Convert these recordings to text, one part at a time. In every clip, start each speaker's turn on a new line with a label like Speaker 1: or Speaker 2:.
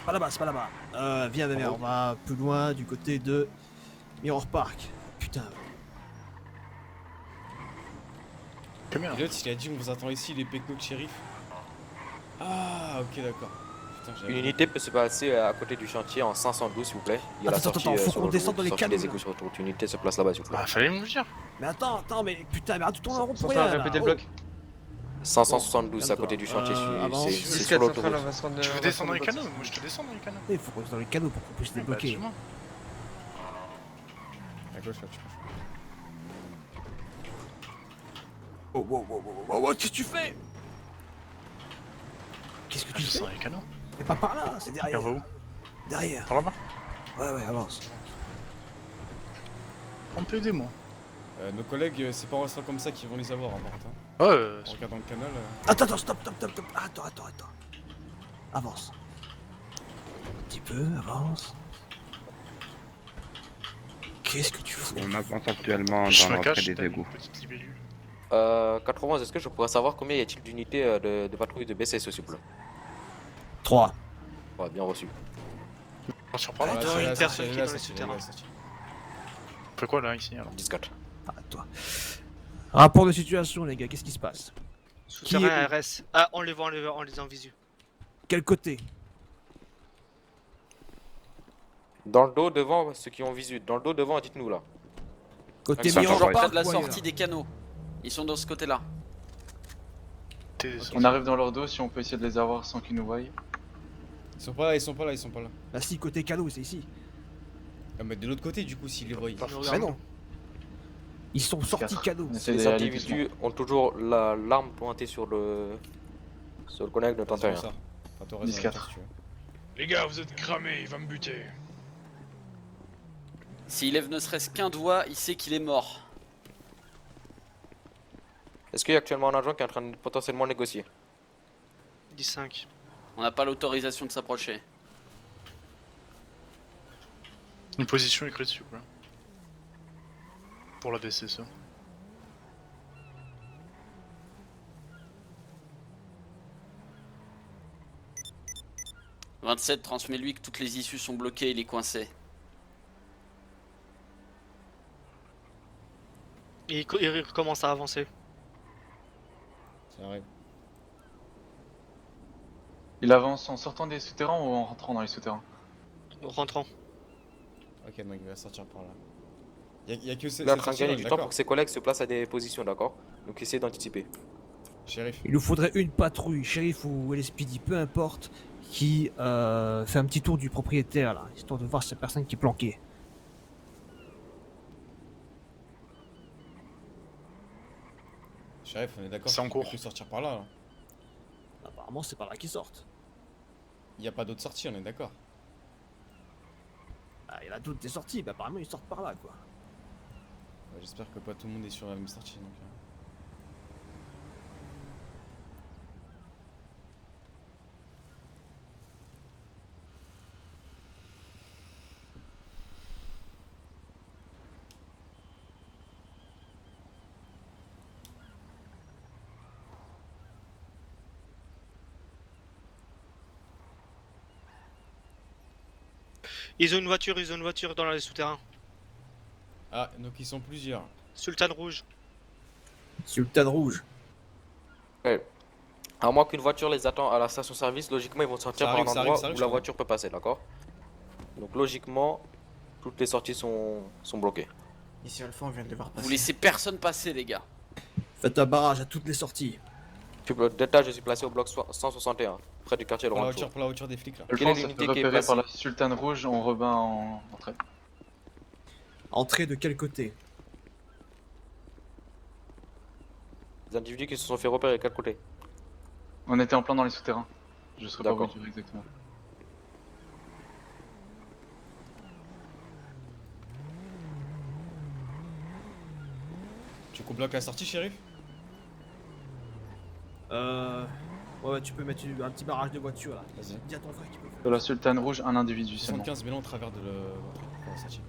Speaker 1: pas là-bas, c'est pas là-bas. Viens, viens, on va plus loin du côté de Mirror Park. Putain.
Speaker 2: Elliot, il a dit on vous attend ici, les pecnos de shérif. Ah, ok, d'accord. Putain, j'avais
Speaker 3: Une unité peut se placer à côté du chantier en 512 s'il vous plaît. Il y a la
Speaker 1: Attends,
Speaker 3: sortie
Speaker 1: faut
Speaker 3: sur
Speaker 1: qu'on
Speaker 3: le
Speaker 1: descende dans les
Speaker 3: sortie
Speaker 1: canaux,
Speaker 3: des
Speaker 1: là.
Speaker 3: égouts sur l'autoroute. Une unité se place là-bas s'il vous plaît.
Speaker 4: Bah, fallait me le dire.
Speaker 1: Mais attends, mais putain, mais arrête tout tourner en rond pour
Speaker 5: Central,
Speaker 1: rien, là.
Speaker 5: répétez le
Speaker 1: Oh.
Speaker 5: bloc.
Speaker 3: 572 à
Speaker 1: calme-toi.
Speaker 3: côté du chantier,
Speaker 1: avance.
Speaker 3: c'est
Speaker 5: 10
Speaker 3: sur
Speaker 5: 4 central,
Speaker 3: l'autoroute.
Speaker 5: on va se rendre.
Speaker 4: Tu
Speaker 5: on
Speaker 4: veux
Speaker 5: va se
Speaker 4: descendre dans les
Speaker 5: rendre
Speaker 4: canaux?
Speaker 5: au
Speaker 4: Moi je te descends dans les canaux.
Speaker 1: Il faut qu'on soit dans les canaux pour qu'on puisse
Speaker 4: Bah,
Speaker 1: débloquer.
Speaker 4: dis-moi.
Speaker 2: à gauche là, tu peux.
Speaker 1: Oh, qu'est-ce que tu fais? Qu'est-ce que
Speaker 4: Ah,
Speaker 1: tu
Speaker 4: je
Speaker 1: fais?
Speaker 4: descends dans les canaux.
Speaker 1: Mais pas par là, c'est
Speaker 4: Et
Speaker 1: derrière.
Speaker 4: on va où?
Speaker 1: Derrière.
Speaker 4: Par là-bas?
Speaker 1: Ouais, avance.
Speaker 4: On peut aider moi.
Speaker 2: Nos collègues, c'est pas en restant comme ça qu'ils vont les avoir, hein, par contre. Hein.
Speaker 4: Ouais,
Speaker 2: En regardant le canal.
Speaker 1: Attends, stop. Attends. Avance. Un petit peu, avance. Qu'est-ce que tu fous?
Speaker 6: On avance actuellement
Speaker 4: je
Speaker 6: dans
Speaker 4: me
Speaker 6: l'entrée
Speaker 4: cache,
Speaker 6: des
Speaker 4: t'as une
Speaker 6: égouts.
Speaker 4: petite libellule.
Speaker 3: 91, est-ce que je pourrais savoir combien y a-t-il d'unités de patrouille de BCS s'il vous plaît?
Speaker 1: 3.
Speaker 3: Ouais, bien reçu.
Speaker 4: On se reprend là?
Speaker 2: Voilà,
Speaker 5: Attends,
Speaker 2: c'est
Speaker 5: une
Speaker 2: la
Speaker 5: personne
Speaker 2: sortie,
Speaker 5: qui est
Speaker 2: la
Speaker 5: dans les
Speaker 2: sortie,
Speaker 5: souterrains.
Speaker 2: la sortie.
Speaker 4: On fait quoi là ici alors?
Speaker 3: 10-4.
Speaker 1: Arrête-toi. Rapport de situation, les gars, qu'est-ce qui se passe?
Speaker 5: Souterrain RS. Ah, on les voit, on les a en visu.
Speaker 1: Quel côté?
Speaker 3: Dans le dos devant, ceux qui ont visu. Dans le dos devant, dites-nous là.
Speaker 1: Côté
Speaker 3: Ils sont
Speaker 1: Mirror
Speaker 3: toujours
Speaker 1: Park
Speaker 7: Près de la
Speaker 1: ou ailleurs?
Speaker 7: sortie des canaux. Ils sont dans ce côté-là.
Speaker 5: On arrive dans leur dos, si on peut essayer de les avoir sans qu'ils nous voient.
Speaker 2: Ils sont pas là, ils sont pas là.
Speaker 1: Bah si, côté canot, c'est ici.
Speaker 2: Ah, mais de l'autre côté, du coup, s'ils les voient.
Speaker 1: Mais non. Ils sont sortis
Speaker 5: Quatre.
Speaker 1: canot.
Speaker 5: On essaie
Speaker 3: Les
Speaker 5: d'aller
Speaker 3: individus ont toujours l'arme pointée sur le connect, ne tente
Speaker 2: C'est
Speaker 3: rien.
Speaker 2: pour ça. Enfin, t'aurais raison,
Speaker 5: 10-4.
Speaker 2: si tu veux.
Speaker 4: Les gars, vous êtes cramés, il va me buter.
Speaker 7: S'il lève ne serait-ce qu'un doigt, il sait qu'il est mort.
Speaker 3: Est-ce qu'il y a actuellement un agent qui est en train de potentiellement négocier?
Speaker 5: 10-5.
Speaker 7: On n'a pas l'autorisation de s'approcher.
Speaker 4: Une position écrite s'il vous plaît. Pour la BCSE. «
Speaker 7: 27, transmets-lui que toutes les issues sont bloquées, il est coincé.
Speaker 5: Il commence à avancer.
Speaker 2: Ça arrive.
Speaker 5: Il avance en sortant des souterrains ou en rentrant dans les souterrains? Rentrant.
Speaker 2: Ok, donc il va sortir par là. Y a que
Speaker 3: Il est en train de gagner du temps pour que ses collègues se placent à des positions, d'accord? Donc essayez d'anticiper.
Speaker 2: Shérif.
Speaker 1: Il nous faudrait une patrouille, shérif ou LSPD, peu importe, qui fait un petit tour du propriétaire là, histoire de voir cette personne qui est planquée.
Speaker 2: Shérif, on est d'accord.
Speaker 4: C'est en
Speaker 2: qu'il
Speaker 4: cours.
Speaker 2: peut plus sortir par là. Hein.
Speaker 1: Apparemment, c'est par là qu'ils sortent.
Speaker 2: Y a pas d'autre sortie, on est d'accord.
Speaker 1: Ah, il y en a d'autres des sorties, mais apparemment ils sortent par là quoi.
Speaker 2: Ouais, j'espère que pas tout le monde est sur la même sortie. Donc,
Speaker 5: Ils ont une voiture dans les souterrains.
Speaker 2: Ah, donc ils sont plusieurs.
Speaker 5: Sultan rouge.
Speaker 1: Sultan rouge.
Speaker 3: Ouais. À moins qu'une voiture les attend à la station-service, logiquement ils vont sortir
Speaker 2: Ça
Speaker 3: par
Speaker 2: arrive,
Speaker 3: un
Speaker 2: ça
Speaker 3: endroit
Speaker 2: arrive, ça arrive,
Speaker 3: où la
Speaker 2: je
Speaker 3: voiture peut passer, d'accord? Donc logiquement, toutes les sorties sont bloquées.
Speaker 8: Ici Alpha, on vient de les voir
Speaker 7: Vous
Speaker 8: passer.
Speaker 7: laissez personne passer, les gars.
Speaker 1: Faites un barrage à toutes les sorties.
Speaker 3: Delta, je suis placé au bloc 161, près du quartier de Rancho.
Speaker 2: Pour la voiture des flics là.
Speaker 3: Quelle est l'unité qui est
Speaker 5: repéré
Speaker 3: placée?
Speaker 5: par la Sultan rouge, on rebat en entrée.
Speaker 1: Entrée de quel côté?
Speaker 3: Les individus qui se sont fait repérer, de quel côté?
Speaker 5: On était en plein dans les souterrains. Je serais pas
Speaker 3: D'accord.
Speaker 5: vous dire exactement.
Speaker 2: Tu bloques la sortie, shérif?
Speaker 1: Ouais, tu peux mettre un petit barrage de voiture là.
Speaker 2: Vas-y.
Speaker 1: Dis à ton frère qu'il peut.
Speaker 5: De la Sultan rouge, un individu seulement.
Speaker 2: 75 000 ans au travers de l'entrée pour la sortie.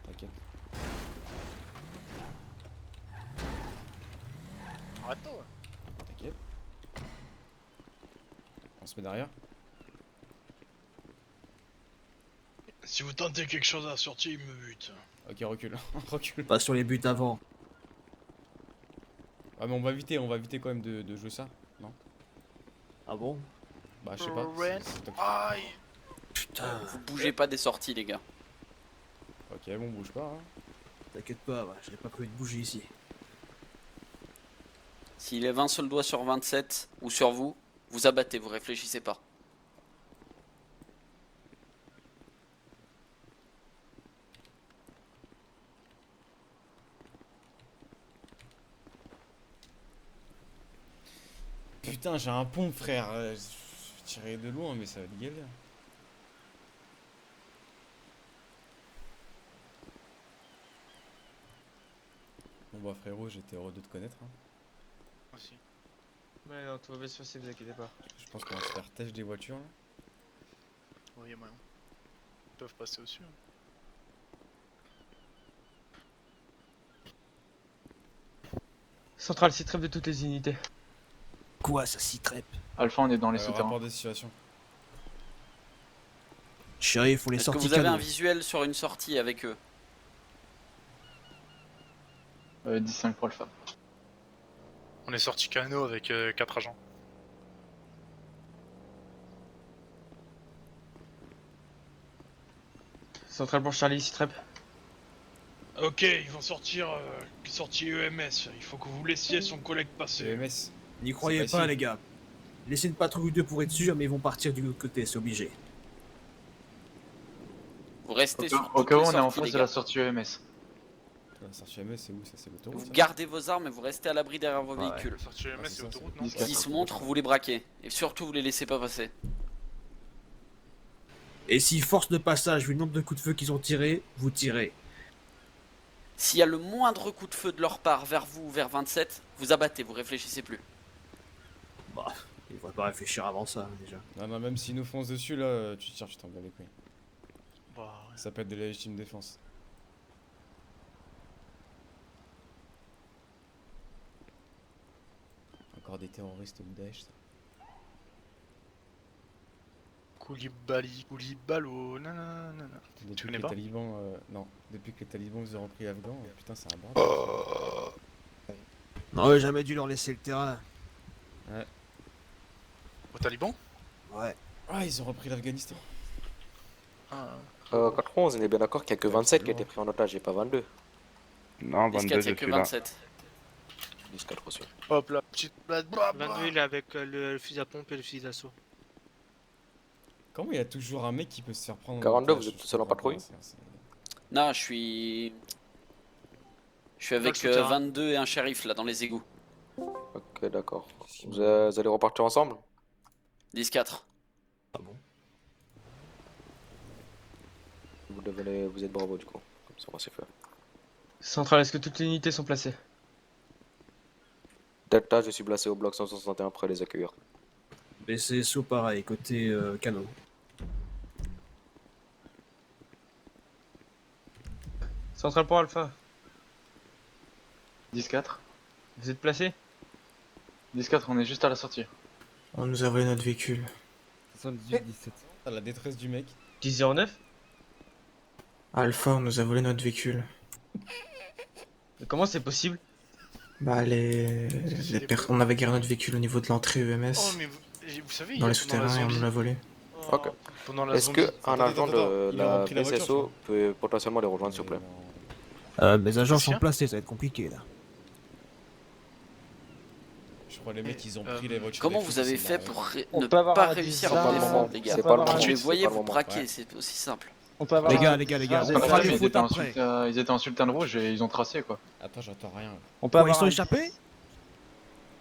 Speaker 2: T'inquiète.
Speaker 4: Arrête-toi.
Speaker 2: T'inquiète. On se met derrière.
Speaker 4: Si vous tentez quelque chose à la sortie, il me bute.
Speaker 2: Ok, recule. Recule.
Speaker 1: Pas sur les buts avant.
Speaker 2: Ah mais on va éviter quand même de jouer ça, non?
Speaker 1: Ah bon?
Speaker 2: Bah je sais pas.
Speaker 4: Red.
Speaker 2: c'est toi qui-
Speaker 4: Aïe.
Speaker 1: Putain.
Speaker 7: Vous bougez pas des sorties, les gars.
Speaker 2: Ok, bon, bouge pas. Hein.
Speaker 1: T'inquiète pas, ouais, j'avais pas prévu de bouger ici.
Speaker 7: S'il lève un seul doigt sur 27 ou sur vous, vous abattez, vous réfléchissez pas.
Speaker 2: Putain, j'ai un pompe, frère. Je tirais de loin, mais ça va être galère. Bon bah frérot, j'étais heureux de te connaître. Hein.
Speaker 4: Aussi.
Speaker 6: Ouais, non, tout va bien se passer, vous inquiétez pas.
Speaker 2: Je pense qu'on va se faire têche des voitures là.
Speaker 4: Oui, moyen. Ils peuvent passer au-dessus. Hein.
Speaker 6: Centrale, c'est trêve de toutes les unités.
Speaker 1: Quoi, ça s'y trêpe?
Speaker 5: Alpha, on est dans les souterrains.
Speaker 2: Rapport des situations.
Speaker 1: Shérif, on les
Speaker 7: Est-ce que
Speaker 1: sorties
Speaker 7: vous avez un
Speaker 1: canaux.
Speaker 7: visuel sur une sortie avec eux?
Speaker 5: 10-5 pour Alpha.
Speaker 4: On est sorti canot avec 4 agents.
Speaker 6: Centrale pour Charlie, c'est trêve.
Speaker 4: Ok, ils vont sortir sortie EMS. Il faut que vous laissiez son collègue passer.
Speaker 2: EMS.
Speaker 1: N'y croyez
Speaker 2: C'est
Speaker 1: pas,
Speaker 2: facile.
Speaker 1: les gars. Laissez une patrouille ou deux pour être sûr, mais ils vont partir du autre côté, c'est obligé.
Speaker 7: Vous restez sur
Speaker 5: Au
Speaker 7: toutes
Speaker 5: cas où,
Speaker 7: les
Speaker 5: on est en
Speaker 7: sorties,
Speaker 5: face
Speaker 7: les
Speaker 5: de la
Speaker 7: gars.
Speaker 5: sortie EMS.
Speaker 2: La sortie EMS, c'est où ça? C'est l'autoroute
Speaker 7: Vous
Speaker 2: ça
Speaker 7: gardez vos armes et vous restez à l'abri derrière vos
Speaker 1: Ouais.
Speaker 7: véhicules.
Speaker 4: Sortie EMS,
Speaker 2: c'est
Speaker 4: c'est
Speaker 2: ça,
Speaker 4: autoroute,
Speaker 5: c'est
Speaker 4: non
Speaker 5: 10-4.
Speaker 7: S'ils se montrent, vous les braquez. Et surtout, vous les laissez pas passer.
Speaker 1: Et s'ils forcent le passage, vu le nombre de coups de feu qu'ils ont tirés, vous tirez.
Speaker 7: S'il y a le moindre coup de feu de leur part vers vous ou vers 27, vous abattez, vous réfléchissez plus.
Speaker 1: Bah, ils devraient pas réfléchir avant ça, déjà.
Speaker 2: Non, non, même s'ils nous foncent dessus là, tu tires, tu t'en bats les couilles.
Speaker 4: Bah,
Speaker 2: Ça peut être de la légitime défense. Encore des terroristes du Daesh, ça.
Speaker 4: Koulibaly, nanana.
Speaker 2: Depuis
Speaker 4: Tu
Speaker 2: que
Speaker 4: connais
Speaker 2: les
Speaker 4: pas
Speaker 2: talibans, non, depuis que les talibans vous ont repris l'Afghan, putain, c'est un bordel.
Speaker 1: On aurait jamais dû leur laisser le terrain.
Speaker 4: Aux talibans
Speaker 1: Ouais.
Speaker 2: Ah, ils ont repris l'Afghanistan.
Speaker 4: Ah,
Speaker 3: 91, on est bien d'accord qu'il n'y a que 27 qui a été pris en otage et pas 22.
Speaker 8: Non,
Speaker 7: 10
Speaker 8: 22
Speaker 7: 4, il y a que
Speaker 8: depuis là.
Speaker 7: 27.
Speaker 3: 10-4 reçu.
Speaker 4: hop là, petite blade.
Speaker 6: 22, il est avec le fusil à pompe et le fusil d'assaut.
Speaker 2: Comment il y a toujours un mec qui peut se faire prendre en
Speaker 3: 42,
Speaker 2: otage,
Speaker 3: vous êtes
Speaker 2: je
Speaker 3: tout seul en
Speaker 2: comprends
Speaker 3: patrouille
Speaker 2: pas, c'est-
Speaker 7: Non, je suis avec
Speaker 4: souterrain.
Speaker 7: 22 et un shérif là dans les égouts.
Speaker 3: Ok, d'accord. Vous allez repartir ensemble
Speaker 7: 10-4.
Speaker 3: Vous êtes bravo du coup. Comme ça, on va se faire.
Speaker 6: Centrale, est-ce que toutes les unités sont placées?
Speaker 3: Delta, je suis placé au bloc 161 près les accueillir.
Speaker 1: BCSO pareil, côté canot.
Speaker 6: Centrale pour Alpha,
Speaker 5: 10-4.
Speaker 6: vous êtes placés?
Speaker 5: 10-4, on est juste à la sortie.
Speaker 9: On nous a volé notre véhicule.
Speaker 10: 78-17.
Speaker 2: Ah, la détresse du mec.
Speaker 6: 10-09.
Speaker 9: Alpha, on nous a volé notre véhicule.
Speaker 6: Mais comment c'est possible?
Speaker 9: Bah, on avait garé notre véhicule au niveau de l'entrée EMS.
Speaker 4: Oh, mais vous savez, il y
Speaker 9: Dans
Speaker 4: a
Speaker 9: les
Speaker 4: pendant la
Speaker 9: souterrains et on
Speaker 4: zombie-
Speaker 9: nous l'a volé.
Speaker 4: Oh,
Speaker 3: Ok.
Speaker 4: Pendant la
Speaker 3: Est-ce
Speaker 4: zombie.
Speaker 3: que un agent
Speaker 2: attends,
Speaker 3: de
Speaker 2: ils ont
Speaker 3: la
Speaker 2: repris la voiture,
Speaker 3: BCSO peut potentiellement les rejoindre s'il vous plaît?
Speaker 1: Mes agents
Speaker 4: Bastien
Speaker 1: sont placés, ça va être compliqué là.
Speaker 2: Je crois les mecs ils ont pris les voitures.
Speaker 7: Comment
Speaker 2: des
Speaker 7: vous
Speaker 2: flics,
Speaker 7: avez
Speaker 2: ils sont
Speaker 7: fait
Speaker 2: barrés.
Speaker 7: pour
Speaker 10: On
Speaker 7: ne
Speaker 10: peut avoir
Speaker 7: pas
Speaker 10: un
Speaker 7: réussir
Speaker 3: C'est
Speaker 7: à
Speaker 3: pas
Speaker 7: vous
Speaker 3: le moment.
Speaker 7: défendre, les gars?
Speaker 3: C'est pas le
Speaker 7: Quand
Speaker 3: moment.
Speaker 7: vous les
Speaker 3: C'est
Speaker 7: voyez,
Speaker 3: pas le
Speaker 7: vous
Speaker 3: moment.
Speaker 7: braquez,
Speaker 2: Ouais.
Speaker 7: c'est aussi simple.
Speaker 10: On peut avoir
Speaker 1: Les
Speaker 10: un-
Speaker 1: gars, on
Speaker 5: Après,
Speaker 1: fera les
Speaker 5: ils
Speaker 1: fautes
Speaker 5: étaient en
Speaker 1: après.
Speaker 5: ils étaient en sultan rouge et ils ont tracé quoi.
Speaker 2: Attends, j'entends rien.
Speaker 10: On peut
Speaker 1: Quoi, ils
Speaker 10: avoir
Speaker 1: sont
Speaker 10: un-
Speaker 1: échappés?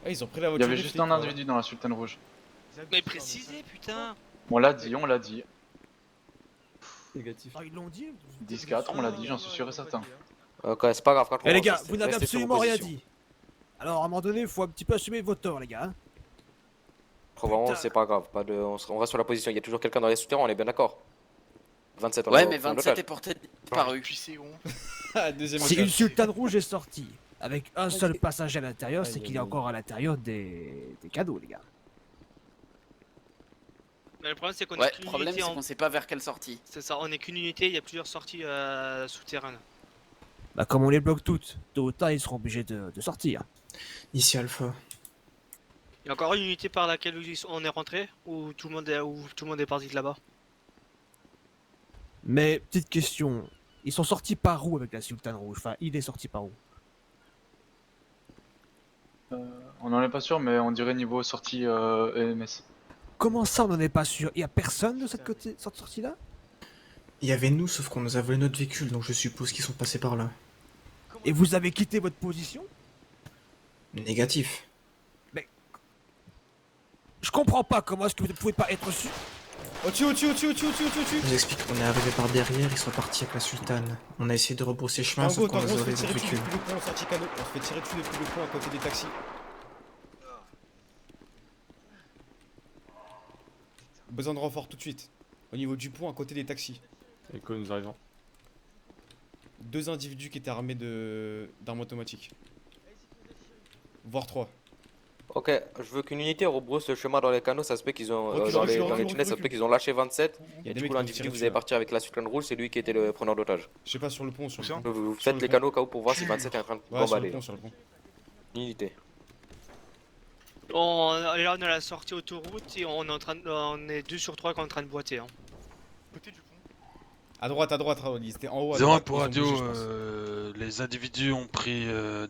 Speaker 2: Ah, ils ont pris la
Speaker 5: Il y
Speaker 2: voiture.
Speaker 5: avait
Speaker 2: des
Speaker 5: juste
Speaker 2: flics,
Speaker 5: un
Speaker 2: ouais.
Speaker 5: individu dans la sultan rouge.
Speaker 6: Mais précisez, putain!
Speaker 5: On l'a dit, on l'a dit.
Speaker 10: Négatif.
Speaker 1: Ah, ils l'ont dit?
Speaker 5: 10-4, on l'a dit, j'en suis sûr et certain.
Speaker 3: Ok, c'est pas grave.
Speaker 1: Eh les gars,
Speaker 3: restez-
Speaker 1: vous n'avez
Speaker 3: restez sur vos
Speaker 1: absolument rien
Speaker 3: positions.
Speaker 1: dit. Alors à un moment donné, il faut un petit peu assumer vos torts, les gars. Hein.
Speaker 3: Provence,
Speaker 1: Putain.
Speaker 3: c'est pas grave. On reste sur la position. Il y a toujours quelqu'un dans les souterrains, on est bien d'accord. 27 on
Speaker 7: Ouais,
Speaker 3: est
Speaker 7: mais
Speaker 3: en
Speaker 7: 27
Speaker 3: otage.
Speaker 7: est porté
Speaker 4: Par
Speaker 7: disparu.
Speaker 4: Puis c'est bon.
Speaker 2: Deuxième
Speaker 1: Si une
Speaker 2: étage.
Speaker 1: sultane rouge est sortie avec un seul passager à l'intérieur, c'est
Speaker 2: Aïe,
Speaker 1: qu'il est
Speaker 2: aïe, aïe.
Speaker 1: encore à l'intérieur des cadeaux, les gars.
Speaker 6: Mais le problème, c'est qu'on
Speaker 7: Ouais,
Speaker 6: est
Speaker 7: le
Speaker 6: qu'une
Speaker 7: problème
Speaker 6: unité
Speaker 7: c'est
Speaker 6: en...
Speaker 7: qu'on sait pas vers quelle sortie.
Speaker 6: C'est ça, on est qu'une unité, il y a plusieurs sorties souterraines.
Speaker 1: Bah, comme on les bloque toutes, tôt ou tard, ils seront obligés de sortir.
Speaker 9: Ici Alpha.
Speaker 6: Il y a encore une unité par laquelle on est rentré ou tout le monde est parti de là-bas?
Speaker 1: Mais, petite question, ils sont sortis par où avec la sultane rouge? Enfin, il est sorti par où?
Speaker 5: On en est pas sûr, mais on dirait niveau sortie EMS.
Speaker 1: Comment ça, on n'en est pas sûr? Il y a personne de cette sortie-là?
Speaker 9: Il y avait nous, sauf qu'on nous a volé notre véhicule, donc je suppose qu'ils sont passés par là.
Speaker 1: Et vous avez quitté votre position?
Speaker 9: Négatif.
Speaker 1: Je comprends pas comment est-ce que vous ne pouvez pas être sûr.
Speaker 2: Au-dessus.
Speaker 9: Je vous explique, on est arrivé par derrière, ils sont partis avec la sultane. On a essayé de rebrousser chemin, sauf qu'on
Speaker 2: Tango,
Speaker 9: nous
Speaker 2: on
Speaker 9: a
Speaker 2: se fait
Speaker 9: volé
Speaker 2: tirer
Speaker 9: notre
Speaker 2: dessus
Speaker 9: véhicule.
Speaker 2: depuis le pont, sortie canot. On se fait tirer dessus depuis le pont à côté des taxis. Besoin de renfort tout de suite. Au niveau du pont à côté des taxis.
Speaker 10: Et quand nous arrivons.
Speaker 2: 2 individus qui étaient armés d'armes automatiques. Voire 3.
Speaker 3: Ok, je veux qu'une unité rebrousse le chemin dans les canaux, ça se peut qu'ils ont.
Speaker 2: Recule,
Speaker 3: Dans
Speaker 2: recule,
Speaker 3: les
Speaker 2: recule,
Speaker 3: tunnels, ça se
Speaker 2: recule.
Speaker 3: peut qu'ils ont lâché 27.
Speaker 2: Il y a
Speaker 3: Et
Speaker 2: des
Speaker 3: du
Speaker 2: mecs
Speaker 3: coup,
Speaker 2: qui
Speaker 3: l'individu
Speaker 2: tirent
Speaker 3: que vous
Speaker 2: dessus,
Speaker 3: avez
Speaker 2: là.
Speaker 3: parti avec la Sultane Rouge, c'est lui qui était le preneur d'otage.
Speaker 2: Je sais pas, sur le pont, sur le pont.
Speaker 3: Vous
Speaker 2: Sur
Speaker 3: faites
Speaker 2: le
Speaker 3: les
Speaker 2: pont.
Speaker 3: canaux au cas où pour voir si 27 est en train de
Speaker 2: Ouais, sur le
Speaker 3: bombarder.
Speaker 2: pont, sur le pont.
Speaker 3: Une unité.
Speaker 6: Là, on est à la sortie autoroute et on est 2 sur 3 qui est en train de boiter. Hein.
Speaker 2: À droite, Raouli. C'était en haut. À
Speaker 8: 01
Speaker 2: droite,
Speaker 8: pour
Speaker 2: ils ont
Speaker 8: radio,
Speaker 2: bougé, je pense.
Speaker 8: les individus ont pris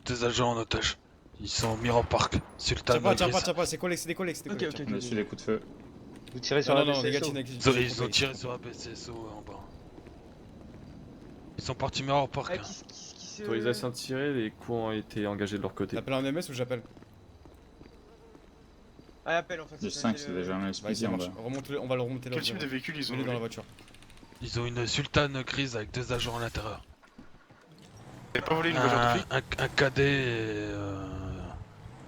Speaker 8: 2 agents en otage. Ils sont mis en parc. Sultan
Speaker 2: Tiens pas, c'est collègue, c'est des collègues.
Speaker 6: Ok.
Speaker 10: On a su les coups de feu.
Speaker 6: Vous tirez
Speaker 2: Non, négatif.
Speaker 8: Ils ont tiré sur un BCSO en bas. Ils sont partis mis en parc.
Speaker 10: Autorisation de tirer, les coups ont été engagés de leur côté.
Speaker 2: T'appelles un MS ou j'appelle?
Speaker 6: Ah, appel en fait.
Speaker 10: Le 5, c'est déjà un
Speaker 2: Vas-y,
Speaker 10: expédié
Speaker 2: ça
Speaker 10: en
Speaker 2: marche.
Speaker 10: bas.
Speaker 2: On va le remonter là.
Speaker 4: Quel type de véhicule ils ont
Speaker 2: Mets-le dans la
Speaker 4: volé?
Speaker 2: voiture.
Speaker 8: Ils ont une Sultane grise avec 2 agents à l'intérieur.
Speaker 4: T'avais pas volé une voiture de flic?
Speaker 8: Un cadet et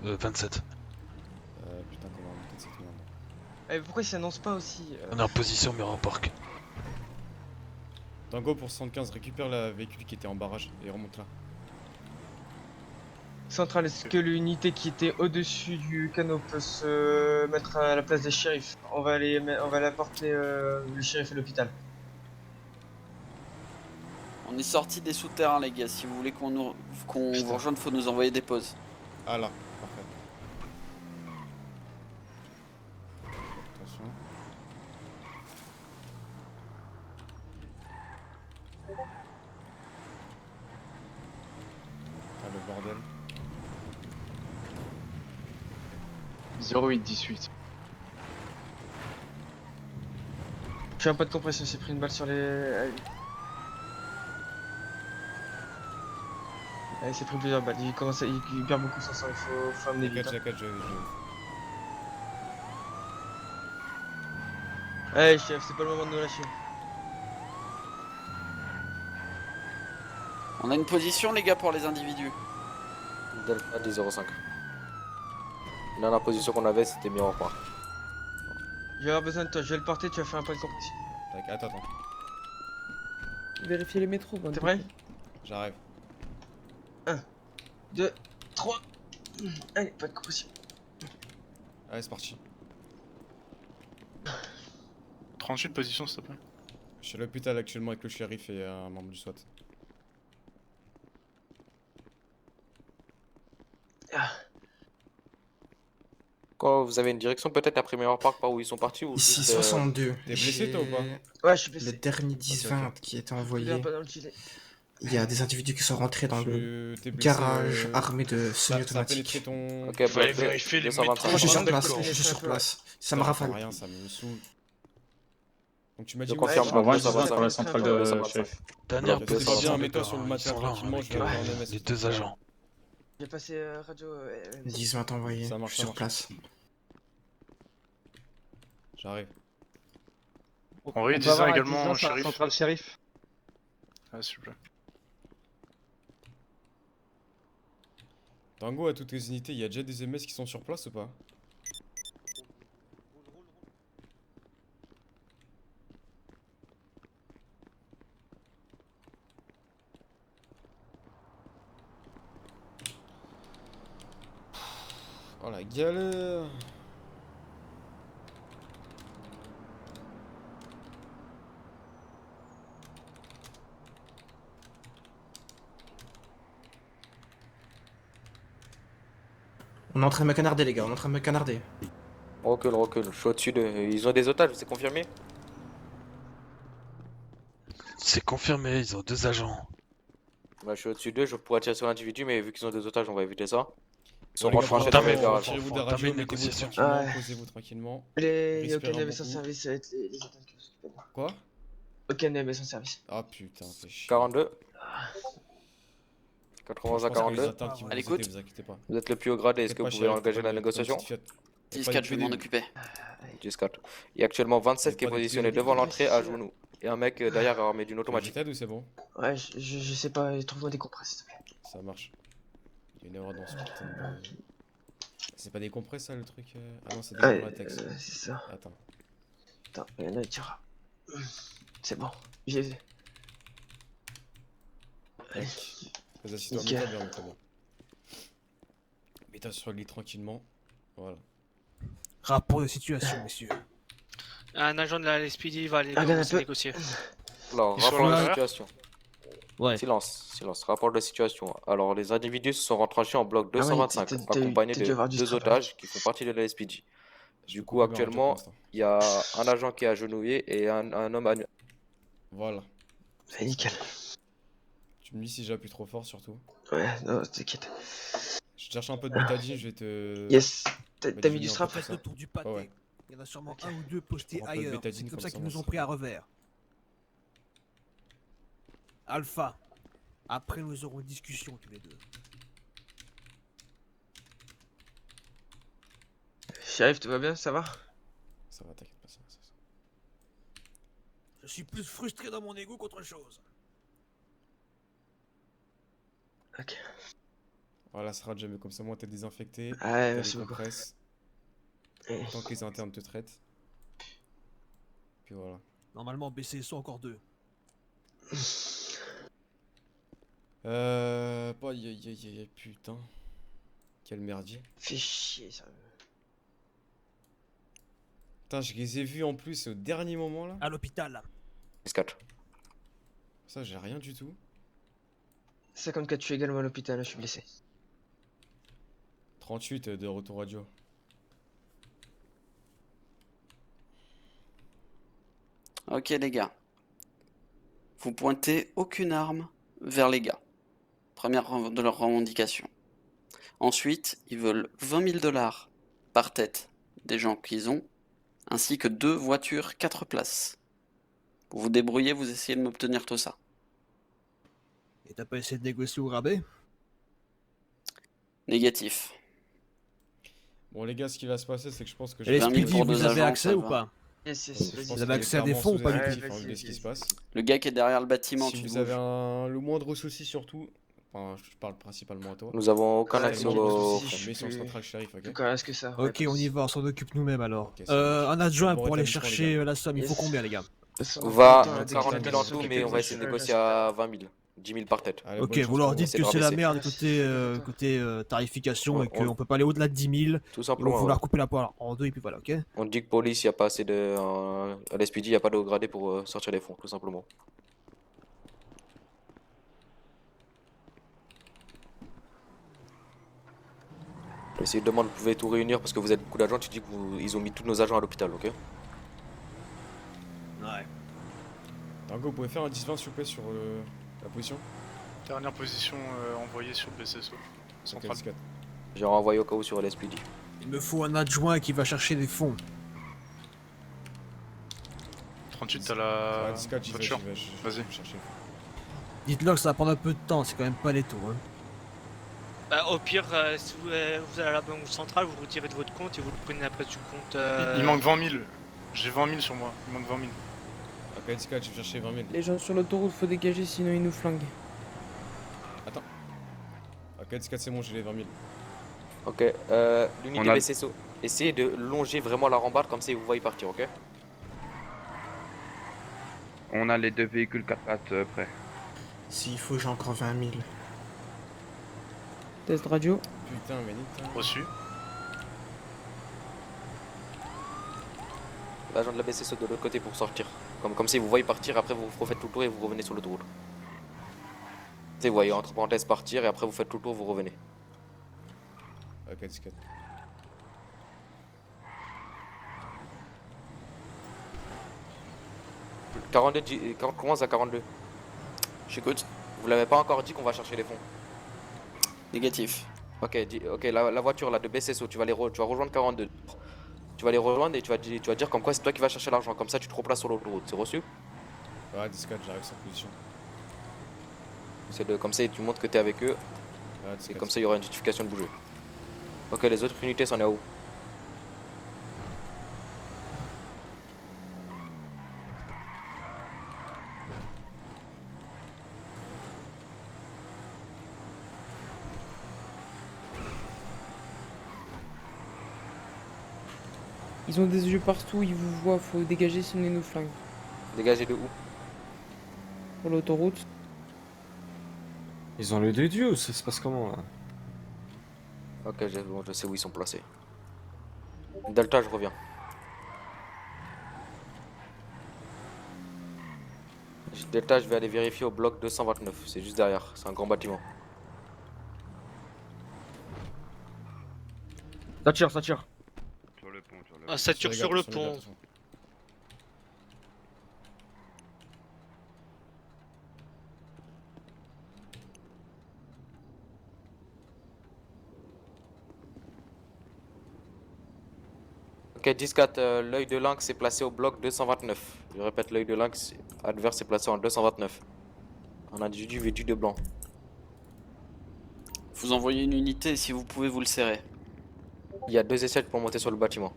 Speaker 8: 27.
Speaker 2: Putain, comment remonter de cette merde?
Speaker 6: Pourquoi ils s'annoncent pas aussi
Speaker 8: On est en position mis en parc.
Speaker 2: Tango pour 75, récupère la véhicule qui était en barrage et remonte là.
Speaker 6: Central, est-ce que l'unité qui était au-dessus du canot peut se mettre à la place des shérifs? On va aller apporter le shérif et l'hôpital.
Speaker 7: On est sorti des souterrains les gars, si vous voulez qu'on vous rejoigne, faut nous envoyer des pauses.
Speaker 2: Ah là, parfait. Attention. Ah le bordel.
Speaker 5: 0818.
Speaker 6: Je fais un pas de compression, j'ai pris une balle sur les... il s'est pris plusieurs balles, il perd beaucoup son sang, il faut amener vite.
Speaker 2: J'ai 4,
Speaker 6: Allez chef, c'est pas le moment de nous lâcher.
Speaker 7: On a une position les gars pour les individus.
Speaker 3: Delta 10-05. Là, la position qu'on avait, c'était mis en parc.
Speaker 6: Je vais avoir besoin de toi, je vais le porter, tu vas faire un point de compression.
Speaker 2: Attends.
Speaker 11: Vérifier les métros.
Speaker 6: T'es prêt?
Speaker 2: J'arrive.
Speaker 6: 2, 3. Allez, pas de compression.
Speaker 2: Allez, c'est parti.
Speaker 4: 38 position s'il te plaît.
Speaker 2: Je suis à l'hôpital actuellement avec le shérif et un membre du SWAT.
Speaker 3: Quand vous avez une direction peut-être après Mirror Park par où ils sont partis ou
Speaker 9: Ici
Speaker 3: juste,
Speaker 9: 62.
Speaker 2: T'es blessé, toi, ou pas?
Speaker 6: Ouais, je suis
Speaker 9: Le
Speaker 6: blessé.
Speaker 9: dernier 10-20 qui a été envoyé.
Speaker 6: Pas dans le gilet.
Speaker 9: Il y a des individus qui sont rentrés dans le
Speaker 2: T'es blessé,
Speaker 9: garage armés de
Speaker 2: ça a
Speaker 9: semi-automatiques.
Speaker 2: pénétré ton...
Speaker 3: Ok,
Speaker 4: Faut aller
Speaker 3: bah,
Speaker 4: vérifier les
Speaker 3: 225.
Speaker 4: métros.
Speaker 9: Moi je suis sur
Speaker 6: D'accord.
Speaker 9: place, je suis sur place. Ça me
Speaker 2: sert à
Speaker 9: rafale.
Speaker 2: rien, ça me saoule. Donc tu m'as dit
Speaker 3: Je
Speaker 2: où?
Speaker 3: confirme.
Speaker 5: On va voir
Speaker 3: 225.
Speaker 5: pour la centrale de chef.
Speaker 8: Dernière
Speaker 2: Ok, c'est pas
Speaker 8: position.
Speaker 2: bien, mets-toi sur le
Speaker 8: Ils
Speaker 2: matériel
Speaker 8: sont là
Speaker 2: tranquillement,
Speaker 8: avec
Speaker 2: je vais avoir un MS.
Speaker 8: les 2 agents.
Speaker 6: J'ai passé radio...
Speaker 9: 10-20 envoyés,
Speaker 2: Ça
Speaker 9: je
Speaker 2: marche,
Speaker 9: suis
Speaker 2: ça
Speaker 9: sur
Speaker 2: marche.
Speaker 9: place.
Speaker 2: J'arrive.
Speaker 4: On réutilisera également shérif.
Speaker 6: Central shérif.
Speaker 4: Ah s'il vous plaît.
Speaker 2: Tango, à toutes les unités, il y a déjà des MS qui sont sur place ou pas? Oh la galère.
Speaker 9: On est en train de me canarder, les gars, on est en train de me canarder.
Speaker 3: Recule, recule. Je suis au-dessus d'eux. Ils ont des otages, c'est confirmé?
Speaker 8: C'est confirmé, ils ont 2 agents.
Speaker 3: Bah, je suis au-dessus d'eux, je pourrais tirer sur l'individu, mais vu qu'ils ont des otages, on va éviter ça. Ils sont
Speaker 2: Bon, les gars,
Speaker 3: rentrés dans
Speaker 8: entamez,
Speaker 3: le garage.
Speaker 2: Tirez-vous de
Speaker 8: Faut
Speaker 2: la radio,
Speaker 8: entamer une
Speaker 2: mettez-vous
Speaker 8: négociation.
Speaker 2: tranquillement,
Speaker 6: Ouais.
Speaker 2: posez-vous tranquillement.
Speaker 6: Il y a aucun
Speaker 2: Respirons
Speaker 6: MS en
Speaker 2: beaucoup.
Speaker 6: service, ça va être les attaques qui vont s'occuper de moi.
Speaker 2: Quoi?
Speaker 6: Aucun MS en service.
Speaker 2: Ah putain, c'est chiant.
Speaker 3: 42.
Speaker 2: Je
Speaker 3: 80 à
Speaker 2: pense que les
Speaker 3: 42.
Speaker 2: atteintes qui vont
Speaker 7: À
Speaker 2: vous
Speaker 7: l'écoute.
Speaker 2: aider, vous inquiétez pas.
Speaker 3: Vous êtes le plus haut grade, est-ce que vous pouvez engager la négociation?
Speaker 7: 10-4, je vais m'en occuper.
Speaker 3: 10-4. Il y a actuellement 27 qui est
Speaker 2: Pas de
Speaker 3: positionné
Speaker 2: priorité.
Speaker 3: devant l'entrée à genoux. Et un mec derrière armé d'une
Speaker 2: Je
Speaker 3: automatique.
Speaker 2: t'aide ou c'est bon?
Speaker 6: Ouais, je sais pas, trouve-moi des compresses, s'il te plaît.
Speaker 2: Ça marche. Il y a une erreur dans ce putain de... C'est pas des compresses ça le truc Ah non, c'est des
Speaker 6: Ouais,
Speaker 2: latex.
Speaker 6: c'est ça.
Speaker 2: Attends.
Speaker 6: Attends, il y en a, il tira. C'est bon, j'ai vu. Allez.
Speaker 2: Vas-y, assis-toi,
Speaker 6: Nickel.
Speaker 2: mets-toi bien, mets-toi bien. Mets-toi sur le lit tranquillement. Voilà.
Speaker 1: Rapport de situation, messieurs.
Speaker 11: Un agent de la LSPD va aller
Speaker 6: Regarde un
Speaker 11: commencer
Speaker 6: peu.
Speaker 11: à négocier.
Speaker 3: Alors,
Speaker 4: Ils sont
Speaker 3: rapport
Speaker 4: à
Speaker 3: de
Speaker 4: l'intérieur
Speaker 3: situation.
Speaker 1: Ouais.
Speaker 3: Silence. Rapport de situation. Alors, les individus se sont retranchés en bloc
Speaker 6: Ah ouais,
Speaker 3: 225,
Speaker 6: t'as
Speaker 3: accompagnés
Speaker 6: dû
Speaker 3: de
Speaker 6: avoir du
Speaker 3: 2
Speaker 6: strap,
Speaker 3: otages qui font partie de la SPJ. Du coup, actuellement, il y a un agent qui est agenouillé et un homme à nu.
Speaker 2: Voilà.
Speaker 6: C'est nickel.
Speaker 2: Tu me dis si j'appuie trop fort surtout.
Speaker 6: Ouais, non, t'inquiète.
Speaker 2: Je cherche un peu de bétadine, je vais te...
Speaker 6: Yes. T'as
Speaker 2: Bah,
Speaker 6: mis du
Speaker 2: dis-nous
Speaker 6: strap?
Speaker 2: un peu
Speaker 1: Faites le tour du pâté.
Speaker 2: Ouais.
Speaker 1: Il y en a sûrement
Speaker 6: Ok.
Speaker 1: un ou deux postés
Speaker 2: prends un peu de
Speaker 1: ailleurs.
Speaker 2: bétadine,
Speaker 1: C'est comme
Speaker 2: comme
Speaker 1: ça
Speaker 2: ça,
Speaker 1: qu'ils
Speaker 2: on
Speaker 1: nous ont
Speaker 2: sait.
Speaker 1: pris à revers. Alpha. Après, nous aurons une discussion tous les deux.
Speaker 6: Sheriff, tout va bien, ça va?
Speaker 2: Ça va, t'inquiète pas, ça va.
Speaker 1: Je suis plus frustré dans mon ego qu'autre chose.
Speaker 6: Ok.
Speaker 2: Voilà, ça sera déjà mieux, comme ça, moi t'es désinfecté.
Speaker 6: Ouais,
Speaker 2: T'as
Speaker 6: merci
Speaker 2: des
Speaker 6: beaucoup.
Speaker 2: compresses.
Speaker 6: Eh.
Speaker 2: Tant que les internes te traitent. Puis voilà.
Speaker 1: Normalement, BCSO encore 2.
Speaker 2: Aïe, putain. Quel merdier.
Speaker 6: Fais chier, ça.
Speaker 2: Putain, je les ai vus en plus au dernier moment là.
Speaker 1: À l'hôpital.
Speaker 3: 4.
Speaker 2: Ça, j'ai rien du tout.
Speaker 6: 54, je suis également à l'hôpital, je suis blessé.
Speaker 2: 38 de retour radio.
Speaker 7: Ok les gars. Vous pointez aucune arme vers les gars. Première de leur revendication. Ensuite, ils veulent 20 000 $ par tête des gens qu'ils ont, ainsi que 2 voitures 4 places. Vous vous débrouillez, vous essayez de m'obtenir tout ça.
Speaker 1: Et t'as pas essayé de négocier au rabais?
Speaker 7: Négatif.
Speaker 2: Bon, les gars, ce qui va se passer, c'est que je pense que
Speaker 1: Et les
Speaker 7: 20 000
Speaker 1: SPD,
Speaker 7: pour
Speaker 1: vous
Speaker 7: 2
Speaker 1: avez
Speaker 7: agents,
Speaker 1: accès
Speaker 7: ça
Speaker 1: ou
Speaker 7: va.
Speaker 1: pas?
Speaker 6: Yes, yes,
Speaker 2: Je
Speaker 6: vas-y.
Speaker 2: pense
Speaker 1: Vous avez
Speaker 2: qu'il est
Speaker 1: accès à des
Speaker 2: clairement
Speaker 1: fonds ou pas du
Speaker 2: sous-effectif,
Speaker 6: tout
Speaker 2: hein, vu
Speaker 6: Ouais,
Speaker 2: ce qui
Speaker 6: vas-y,
Speaker 2: se passe.
Speaker 7: Le gars qui est derrière le bâtiment,
Speaker 2: Si
Speaker 7: tu
Speaker 2: vous
Speaker 7: le
Speaker 2: avez
Speaker 7: bouges.
Speaker 2: le moindre souci surtout, enfin, je parle principalement à toi.
Speaker 3: Nous avons aucun
Speaker 6: Ouais,
Speaker 3: accès
Speaker 6: moi, j'ai pas de
Speaker 3: au...
Speaker 6: soucis.
Speaker 2: On met sur le
Speaker 6: plus-
Speaker 2: central shérif, ok?
Speaker 6: Encore est-ce que ça? Ouais,
Speaker 1: Ok, on y va, on s'en occupe nous-mêmes alors.
Speaker 2: Ok, ça marche.
Speaker 1: Un adjoint
Speaker 2: Bon
Speaker 1: pour aller
Speaker 2: rétablissement, les
Speaker 1: chercher
Speaker 2: gars.
Speaker 1: la somme. Il faut
Speaker 6: Yes.
Speaker 1: combien, les gars?
Speaker 3: On va
Speaker 6: Attends, dès
Speaker 3: 40
Speaker 6: qu'il
Speaker 3: 000 en
Speaker 6: s'occupe
Speaker 3: tout,
Speaker 6: des
Speaker 3: mais on va
Speaker 6: gens,
Speaker 3: essayer de
Speaker 6: je
Speaker 3: négocier
Speaker 6: reste.
Speaker 3: à 20 000. 10 000 par tête.
Speaker 2: Allez,
Speaker 1: Ok,
Speaker 2: bonne
Speaker 1: vous
Speaker 2: chance
Speaker 1: leur
Speaker 2: pour
Speaker 1: dites
Speaker 3: essayer
Speaker 1: que
Speaker 3: de
Speaker 1: c'est la
Speaker 3: baisser.
Speaker 1: merde
Speaker 6: Merci.
Speaker 1: côté tarification
Speaker 3: Ouais,
Speaker 1: et qu'on peut pas aller au-delà de 10 000.
Speaker 3: Tout
Speaker 1: Ils vont
Speaker 3: simplement.
Speaker 1: vouloir
Speaker 3: Ouais.
Speaker 1: couper la poire en deux et puis voilà, ok?
Speaker 3: On dit que police, il n'y a pas assez de... à l'SPD, il n'y a pas de haut gradé pour sortir les fonds, tout simplement. Si ils demandent, vous pouvez tout réunir parce que vous êtes beaucoup d'agents, tu dis qu'ils ont mis tous nos agents à l'hôpital, ok?
Speaker 1: Ouais.
Speaker 2: Tango, vous pouvez faire un 10-20 s'il vous plaît sur la position?
Speaker 4: Dernière position envoyée sur le BCSO. Central.
Speaker 2: Ok, 10-4.
Speaker 3: J'ai renvoyé au cas où sur l'SPD.
Speaker 1: Il me faut un adjoint qui va chercher des fonds.
Speaker 4: 38, t'as
Speaker 2: Ouais,
Speaker 4: la
Speaker 2: 10-4, j'y vais,
Speaker 4: voiture.
Speaker 2: je
Speaker 4: Vas-y.
Speaker 2: vais chercher.
Speaker 1: Dites-leur que ça va prendre un peu de temps, c'est quand même pas les taux. Hein.
Speaker 11: Bah, au pire, si vous allez à la banque centrale, vous retirez de votre compte et vous le prenez après du compte.
Speaker 4: Il manque 20 000. J'ai 20 000 sur moi. Il manque 20 000.
Speaker 2: Ok, 10-4, je vais chercher 20 000.
Speaker 12: Les gens sur l'autoroute, faut dégager sinon ils nous flinguent.
Speaker 2: Ok, 10-4, c'est bon, j'ai les 20 000.
Speaker 3: Ok, l'unité
Speaker 5: On a-
Speaker 3: BCSO, essayez de longer vraiment la rambarde comme ça ils vous voient partir, ok?
Speaker 5: On a les 2 véhicules 4 pattes prêts.
Speaker 9: S'il faut, j'ai encore 20 000.
Speaker 12: Test radio.
Speaker 2: Putain, mais nique.
Speaker 4: Reçu.
Speaker 3: l'agent de la BCSO de l'autre côté pour sortir. Comme ça, vous voyez partir, après vous refaites tout le tour et vous revenez sur l'autoroute. Vous voyez entre parenthèses partir et après vous faites tout le tour, vous revenez.
Speaker 2: Ok, discute.
Speaker 3: Commence à 42.
Speaker 7: J'écoute.
Speaker 3: Vous l'avez pas encore dit qu'on va chercher les fonds.
Speaker 7: Négatif.
Speaker 3: Ok, la voiture là de BCSO, tu vas rejoindre 42. Tu vas les rejoindre et tu vas dire comme quoi c'est toi qui vas chercher l'argent. Comme ça tu te replaces sur l'autoroute, c'est reçu?
Speaker 2: Ouais, discute, j'arrive sur position.
Speaker 3: Comme ça tu montres que t'es avec eux.
Speaker 2: Ouais,
Speaker 3: Et comme ça il y aura une justification de bouger. Ok, les autres unités c'en est où?
Speaker 12: Ils ont des yeux partout, ils vous voient, faut dégager sinon ils nous flinguent.
Speaker 3: Dégager de où?
Speaker 12: Pour l'autoroute.
Speaker 10: Ils ont le de Dieu ou ça se passe comment là?
Speaker 3: Ok, je sais où ils sont placés. Delta, je reviens. Delta, je vais aller vérifier au bloc 229, c'est juste derrière, c'est un grand bâtiment.
Speaker 1: Ça tire, ça tire.
Speaker 8: Sur le pont, sur le
Speaker 11: Ah, ça tire sur le pont.
Speaker 3: Ok, 10-4, l'œil de lynx est placé au bloc 229. Je répète, l'œil de lynx adverse est placé en 229. Un individu vêtu de blanc.
Speaker 7: Vous envoyez une unité et si vous pouvez vous le serrer.
Speaker 3: Il y a 2 échelles pour monter sur le bâtiment.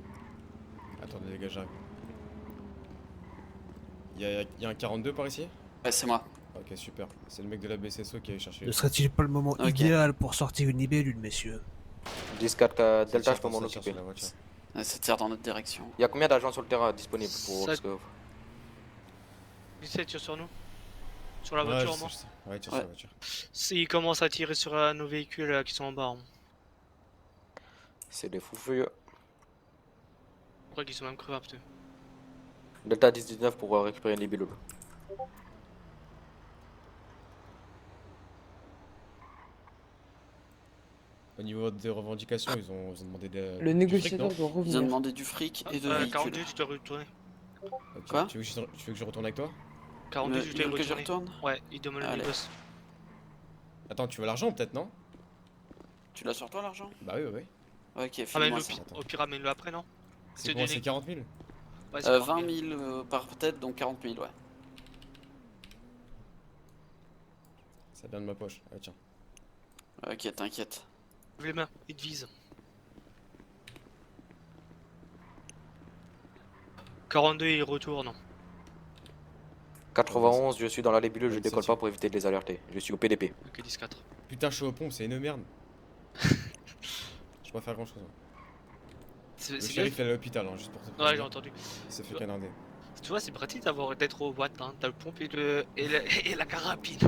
Speaker 2: Attendez les gars, j'arrive. Il y a un 42 par ici?
Speaker 7: Ouais, c'est moi.
Speaker 2: Ok, super. C'est le mec de la BCSO qui allait chercher.
Speaker 1: Ne serait-il pas le moment idéal pour sortir une libellule, messieurs?
Speaker 3: 10-4, Delta, je peux m'en occuper.
Speaker 7: Ouais, ça tire dans notre direction.
Speaker 3: Il y a combien d'agents sur le terrain disponibles pour... parce que...
Speaker 11: 17 tire sur nous. Sur la
Speaker 2: Ouais,
Speaker 11: voiture,
Speaker 2: je
Speaker 11: moi.
Speaker 2: sais. Ouais, tire sur la voiture.
Speaker 11: S'ils commencent à tirer sur nos véhicules qui sont en bas. Hein.
Speaker 3: C'est des fous furieux.
Speaker 11: Je crois qu'ils sont même crevables, peut-être.
Speaker 3: Delta 10-19 pour récupérer une libellule.
Speaker 2: Au niveau des revendications, ils ont demandé des.
Speaker 12: Le négociateur doit revenir.
Speaker 7: Ils ont demandé du fric et de véhicules.
Speaker 11: 42, tu dois retourner.
Speaker 2: Ok,
Speaker 7: Quoi?
Speaker 2: tu veux que je retourne avec toi?
Speaker 11: 42,
Speaker 7: Le-
Speaker 11: tu dois
Speaker 7: le que je
Speaker 11: retourner.
Speaker 7: retourne?
Speaker 11: Ouais, il demande le
Speaker 7: Allez.
Speaker 11: négoce.
Speaker 2: Attends, tu veux l'argent peut-être, non?
Speaker 7: Tu l'as sur toi l'argent?
Speaker 2: Bah oui, oui, oui.
Speaker 7: Ok,
Speaker 11: Ah, mais
Speaker 7: file-moi ça.
Speaker 11: au pire, amène-le après, non?
Speaker 2: C'est quoi, c'est 40 000?
Speaker 11: Ouais, c'est
Speaker 7: 20 000 par tête, donc 40 000, ouais.
Speaker 2: Ça vient de ma poche. Ah, tiens.
Speaker 7: Ok, t'inquiète.
Speaker 11: Lève les mains, il te vise. 42, il retourne.
Speaker 3: 91, je suis dans la nébuleuse, je décolle pas pour éviter de les alerter. Je suis au PDP.
Speaker 11: Ok, 10-4.
Speaker 2: Putain, je suis aux pompes, c'est une merde. Je peux pas faire grand chose. Le
Speaker 11: C'est
Speaker 2: shérif est à l'hôpital, hein, juste pour te
Speaker 11: Ouais,
Speaker 2: prévenir.
Speaker 11: j'ai entendu.
Speaker 2: Il s'est fait canarder.
Speaker 11: Tu vois, c'est pratique d'être au boîte, hein. T'as le pompe et la carabine.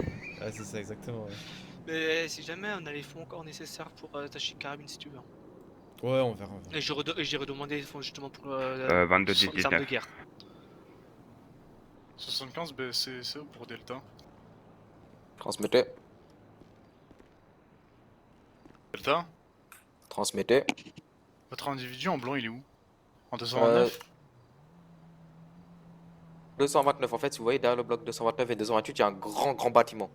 Speaker 2: Ah, c'est ça, exactement. Ouais,
Speaker 11: Mais si jamais on a les fonds encore nécessaires pour t'acheter une carabine si tu veux.
Speaker 2: ouais, on verra.
Speaker 11: Et j'ai redemandé les fonds justement pour
Speaker 8: 22
Speaker 11: les armes de guerre.
Speaker 4: 75 BCSO pour Delta.
Speaker 3: Transmettez.
Speaker 4: Delta,
Speaker 3: Transmettez.
Speaker 4: votre individu en blanc il est où? En 229?
Speaker 3: 229, en fait, si vous voyez derrière le bloc 229 et 228, il y a un grand bâtiment.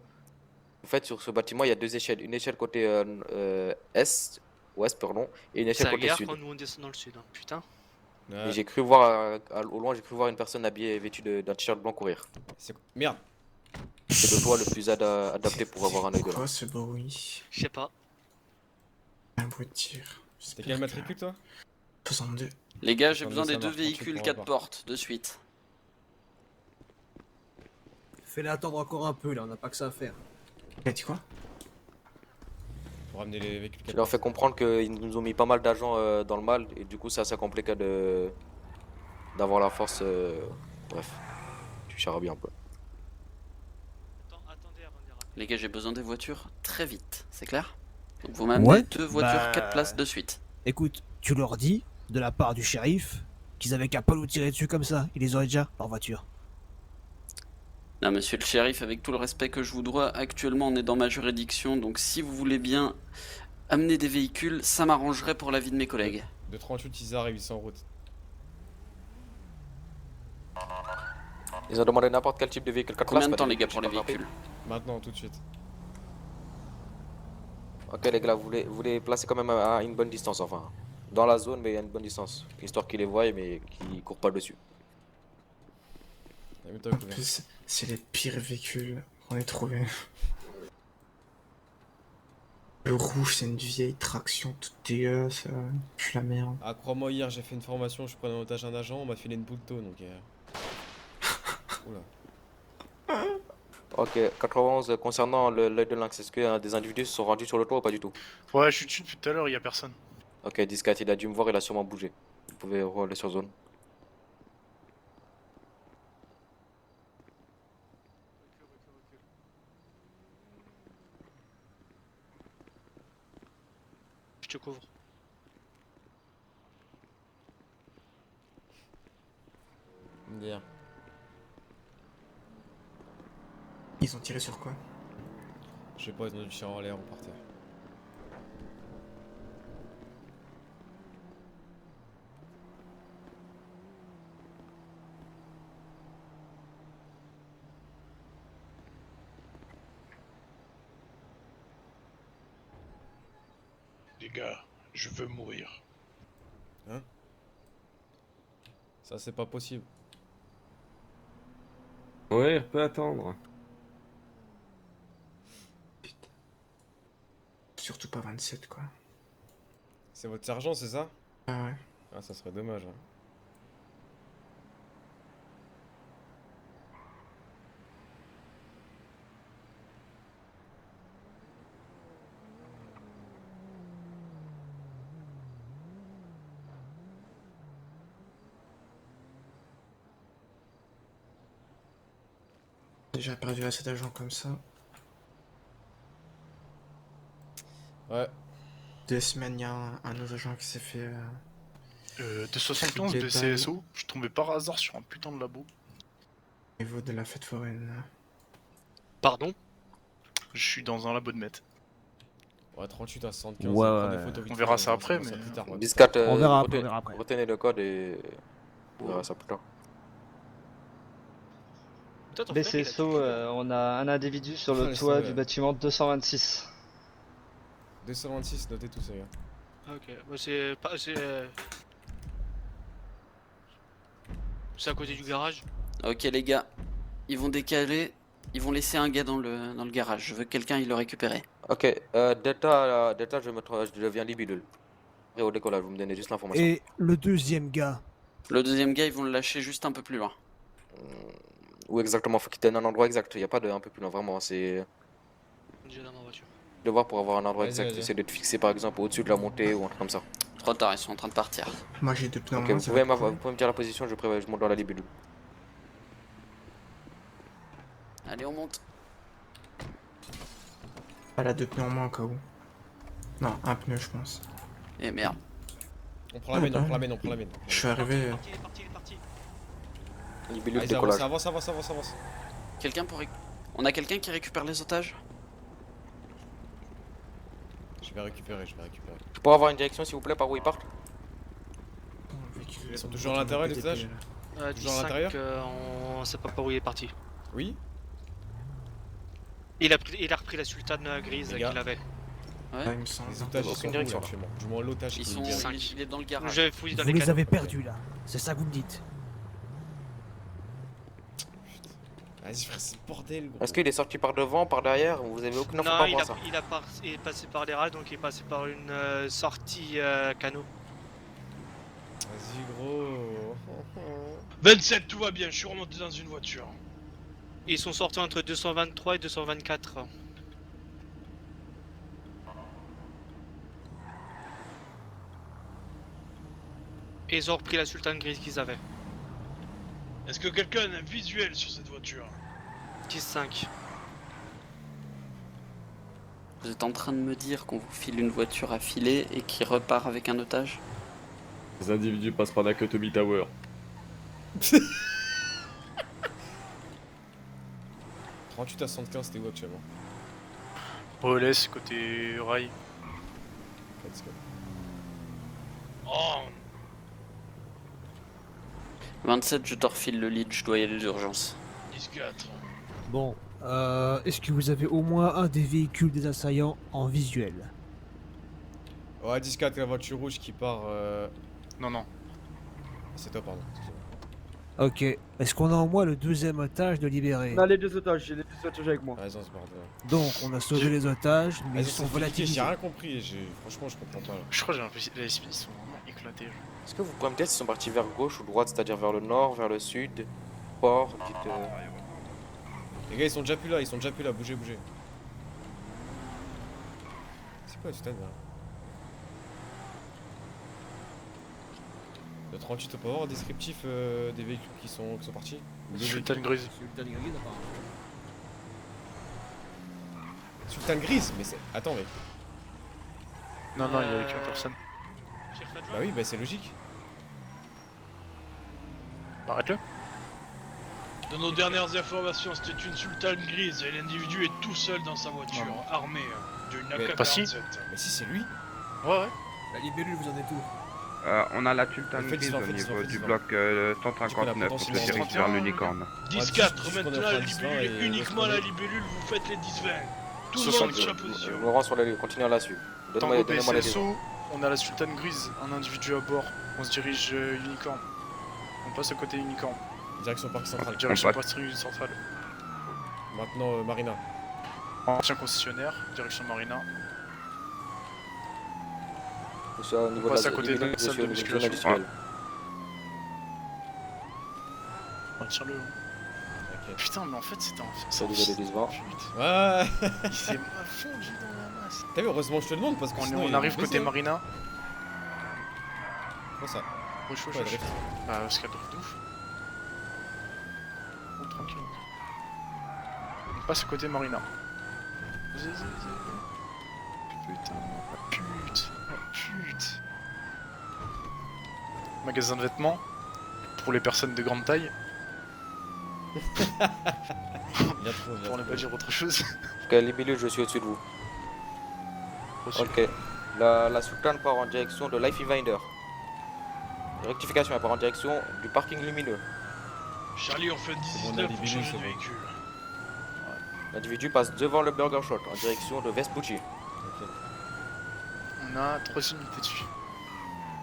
Speaker 3: En fait, sur ce bâtiment, il y a 2 échelles. Une échelle côté ouest, pardon, et une
Speaker 11: C'est
Speaker 3: échelle
Speaker 11: la
Speaker 3: côté
Speaker 11: guerre
Speaker 3: sud.
Speaker 11: quand nous on descend dans le sud, hein. Putain.
Speaker 3: Et j'ai cru voir, au loin, j'ai cru voir une personne habillée, vêtue d'un t-shirt blanc courir.
Speaker 2: Merde.
Speaker 3: C'est le toit le plus adapté pour avoir un œil de là.
Speaker 9: Quoi ce bruit?
Speaker 11: Je sais pas.
Speaker 9: Un bruit de tir.
Speaker 2: T'es quel matricule toi?
Speaker 9: 62.
Speaker 7: Les gars, j'ai
Speaker 2: 62,
Speaker 7: besoin des
Speaker 2: ça
Speaker 7: 2
Speaker 2: marche,
Speaker 7: véhicules
Speaker 2: 38
Speaker 7: 4
Speaker 2: pour
Speaker 7: portes, de suite.
Speaker 1: Fais-les attendre encore un peu là, on n'a pas que ça à faire.
Speaker 9: T'as dit quoi?
Speaker 2: Pour ramener les véhicules.
Speaker 3: Je leur fais comprendre qu'ils nous ont mis pas mal d'agents dans le mal et du coup c'est assez compliqué d'avoir la force. Bref, tu charabia un peu.
Speaker 7: Les gars, j'ai besoin des voitures très vite, c'est clair? Donc vous m'amenez 2 voitures 4 places de suite.
Speaker 1: Écoute, tu leur dis, de la part du shérif, qu'ils avaient qu'à pas nous tirer dessus comme ça. Ils les auraient déjà, leur voiture.
Speaker 7: Là, monsieur le shérif, avec tout le respect que je vous dois, actuellement on est dans ma juridiction, donc si vous voulez bien amener des véhicules, ça m'arrangerait pour la vie de mes collègues.
Speaker 2: De 38, ils arrivent, ils sont en route.
Speaker 3: Ils ont demandé n'importe quel type de véhicule 4 places.
Speaker 7: Combien de temps les gars pour les véhicules?
Speaker 2: Maintenant, tout de suite.
Speaker 3: Ok les gars, vous les placez quand même à une bonne distance, enfin. Dans la zone, mais à une bonne distance. Histoire qu'ils les voient, mais qu'ils courent pas dessus.
Speaker 9: En plus, c'est les pires véhicules qu'on ait trouvés. Le rouge, c'est une vieille traction toute dégueulasse, pue la merde.
Speaker 2: Ah, crois-moi, hier j'ai fait une formation, je prenais en otage un agent, on m'a filé une Punto donc. Oula.
Speaker 3: Ok, 91, concernant l'œil de lynx, est-ce que des individus se sont rendus sur le toit ou pas du tout?
Speaker 13: Ouais, je suis dessus depuis tout à l'heure, il y a personne.
Speaker 3: Ok, 10-4, il a dû me voir, il a sûrement bougé. Vous pouvez rouler sur zone.
Speaker 11: Je te couvre.
Speaker 2: Hier.
Speaker 9: Ils ont tiré sur quoi?
Speaker 2: Je sais pas, ils ont dû tirer en l'air ou par terre.
Speaker 4: Les gars, je veux mourir.
Speaker 2: Hein? Ça c'est pas possible.
Speaker 10: Ouais, on peut attendre.
Speaker 9: Surtout pas 27 quoi.
Speaker 2: C'est votre sergent, c'est ça?
Speaker 9: Ah ouais.
Speaker 2: Ah, ça serait dommage. Hein.
Speaker 9: Déjà perdu à cet agent comme ça.
Speaker 2: Ouais.
Speaker 9: 2 semaines, il y a un autre agent qui s'est fait.
Speaker 13: De 71 de CSO, je tombais par hasard sur un putain de labo.
Speaker 9: Au niveau de la fête foraine.
Speaker 11: Pardon?
Speaker 13: Je suis dans un labo de maître.
Speaker 2: Ouais, 38 à 75.
Speaker 1: Ouais,
Speaker 2: prends
Speaker 1: ouais.
Speaker 2: des photos vite
Speaker 13: On
Speaker 2: fait,
Speaker 13: verra ça après,
Speaker 2: verra
Speaker 13: mais-
Speaker 2: plus tard, ouais.
Speaker 3: 10-4,
Speaker 1: On verra après.
Speaker 3: retenez le code et on verra ça plus tard.
Speaker 11: Toi, ton frère, il a
Speaker 6: BCSO,
Speaker 11: tué.
Speaker 6: on a un individu sur
Speaker 2: Ouais,
Speaker 6: le
Speaker 2: c'est
Speaker 6: toit
Speaker 2: vrai.
Speaker 6: du bâtiment 226.
Speaker 2: 226, notez tous ces gars.
Speaker 11: Ah, ok, bah, c'est pas. C'est à côté du garage.
Speaker 7: Ok les gars, ils vont décaler, ils vont laisser un gars dans le garage. Je veux que quelqu'un il le récupérer.
Speaker 3: Ok, Delta, je deviens libidule. Et au décollage, vous me donnez juste l'information.
Speaker 1: Et le deuxième gars.
Speaker 7: Le deuxième gars, ils vont le lâcher juste un peu plus loin.
Speaker 3: Où exactement? Faut qu'il donne un endroit exact. Il n'y a pas de un peu plus loin, vraiment. C'est
Speaker 11: Déjà dans ma voiture.
Speaker 3: de voir pour avoir un endroit
Speaker 2: Vas-y,
Speaker 3: exact.
Speaker 2: vas-y.
Speaker 3: Essayer de te fixer par exemple au-dessus de la montée ou un truc comme ça.
Speaker 7: Trop tard, ils sont en train de partir.
Speaker 9: Moi j'ai 2 pneus en
Speaker 3: Ok,
Speaker 9: moins,
Speaker 3: vous
Speaker 9: ça
Speaker 3: pouvez,
Speaker 9: va être
Speaker 3: vous pouvez me dire la position, je monte dans la libidule.
Speaker 7: Allez, on monte.
Speaker 9: Elle a 2 pneus en moins au cas où. Non, un pneu je pense.
Speaker 7: Eh merde.
Speaker 2: On prend la mène, on prend la mène, on prend la mène.
Speaker 9: Je suis arrivé.
Speaker 11: Il est parti.
Speaker 3: Libidule,
Speaker 2: Allez,
Speaker 3: décollage.
Speaker 2: avance.
Speaker 7: Quelqu'un pour... On a quelqu'un qui récupère les otages?
Speaker 2: Je vais récupérer.
Speaker 3: Je peux avoir une direction s'il vous plaît par où ils partent?
Speaker 2: Ils sont toujours à l'intérieur, les otages? Toujours à l'intérieur?
Speaker 11: On sait pas par où il est parti.
Speaker 2: Oui?
Speaker 11: Il a repris la sultane grise
Speaker 2: Les
Speaker 11: qu'il
Speaker 2: gars.
Speaker 11: avait.
Speaker 7: Ouais.
Speaker 9: Là, il me semble.
Speaker 2: Les otages, ils
Speaker 3: Aucune
Speaker 2: sont où là,
Speaker 3: direction.
Speaker 2: actuellement? Du moins l'otage
Speaker 7: Ils
Speaker 2: qui est
Speaker 7: sont...
Speaker 2: libéré.
Speaker 7: Il est dans le garage.
Speaker 11: J'avais fouillé dans
Speaker 1: Vous
Speaker 11: les
Speaker 1: les
Speaker 11: canaux.
Speaker 1: avez perdus là. C'est ça que vous me dites.
Speaker 2: Vas-y frère, c'est le bordel gros.
Speaker 3: Est-ce qu'il est sorti par devant, par derrière? Vous avez aucune info
Speaker 11: Non,
Speaker 3: par
Speaker 11: il,
Speaker 3: rapport à ça?
Speaker 11: il est passé par les rails, donc il est passé par une sortie canot.
Speaker 2: Vas-y gros.
Speaker 4: 27, tout va bien, je suis remonté dans une voiture.
Speaker 11: Ils sont sortis entre 223 et 224. Et ils ont repris la sultane grise qu'ils avaient.
Speaker 4: Est-ce que quelqu'un a un visuel sur cette voiture?
Speaker 11: 10-5.
Speaker 7: Vous êtes en train de me dire qu'on vous file une voiture à filer et qui repart avec un otage?
Speaker 10: Les individus passent par Nakatomi Tower.
Speaker 2: 38 à 75, c'était où actuellement?
Speaker 13: Relais, c'est côté rail.
Speaker 2: Let's go.
Speaker 4: Oh,
Speaker 7: 27, je te refile le lead, je dois y aller d'urgence.
Speaker 4: 10-4.
Speaker 1: Bon, est-ce que vous avez au moins un des véhicules des assaillants en visuel?
Speaker 2: Ouais, 10-4, la voiture rouge qui part.
Speaker 13: Non, non.
Speaker 2: C'est toi, pardon. Excusez-moi.
Speaker 1: Ok. Est-ce qu'on a en moins le deuxième otage de libérer?
Speaker 6: On a les deux otages, j'ai les deux otages avec moi.
Speaker 2: Ah, raison, ce bordel.
Speaker 1: Donc, on a sauvé les otages, mais ils
Speaker 2: Vas-y,
Speaker 1: sont
Speaker 2: c'est
Speaker 1: volatilisés.
Speaker 2: J'ai rien compris, franchement, je comprends pas. Là.
Speaker 13: Je crois que j'ai l'impression que les SP sont vraiment éclatés.
Speaker 3: Est-ce que vous pouvez me dire s'ils sont partis vers gauche ou droite, c'est-à-dire vers le nord, vers le sud, port, dites...
Speaker 2: Les gars, ils sont déjà plus là, bougez, bougez. C'est quoi le stade là? Le 38, on peut avoir un descriptif des véhicules qui sont partis?
Speaker 13: Sultan Grise.
Speaker 1: Sultan Grise, apparemment.
Speaker 2: Sultan Grise? Mais c'est. Attends, mec.
Speaker 13: Non, non, il y a qu'une personne.
Speaker 2: Bah oui, bah c'est logique.
Speaker 13: Arrête-le.
Speaker 4: De nos dernières informations, c'était une Sultan Grise et l'individu est tout seul dans sa voiture, armé d'une AK-47.
Speaker 2: Mais si, c'est lui.
Speaker 13: Ouais, ouais.
Speaker 1: La libellule, vous en êtes où?
Speaker 14: On a la Sultan Grise au niveau du bloc 159, on se dirige vers l'unicorne.
Speaker 4: 10-4, maintenant la libellule est uniquement la libellule, vous faites les 10-20. Tout le monde sur la position.
Speaker 3: Je me rends sur la ligne, continuez à la suivre.
Speaker 13: Tango
Speaker 3: Donnez-moi les
Speaker 13: BSSO, on a la Sultan Grise, un individu à bord. On se dirige unicorne. On passe à côté unicorne.
Speaker 2: Direction parc central.
Speaker 13: Direction parc central.
Speaker 2: Maintenant, Marina.
Speaker 13: Ancien concessionnaire, direction Marina.
Speaker 3: On
Speaker 13: passe à côté de la salle de musculation. Retire-le. Putain, mais en fait, c'était un.
Speaker 3: Ça déjà des 20.
Speaker 2: Ouais.
Speaker 13: Il s'est mal fondu dans la masse.
Speaker 2: T'as vu, heureusement, je te demande parce que sinon,
Speaker 13: on arrive côté Marina.
Speaker 2: Quoi ça?
Speaker 13: Wesh. Bah, parce qu'elle drift de ouf. Oh, tranquille. On passe à côté Marina. Putain. Magasin de vêtements pour les personnes de grande taille. Pour ne pas dire autre chose.
Speaker 3: Ok, libellule, je suis au-dessus de vous. Ok. La Sultan part en direction de Life Finder. Rectification, elle part en direction du parking lumineux.
Speaker 4: Charlie, on fait 19 pour changer de véhicule.
Speaker 3: L'individu passe devant le Burger Shot en direction de Vespucci.
Speaker 13: On a 3 unités dessus.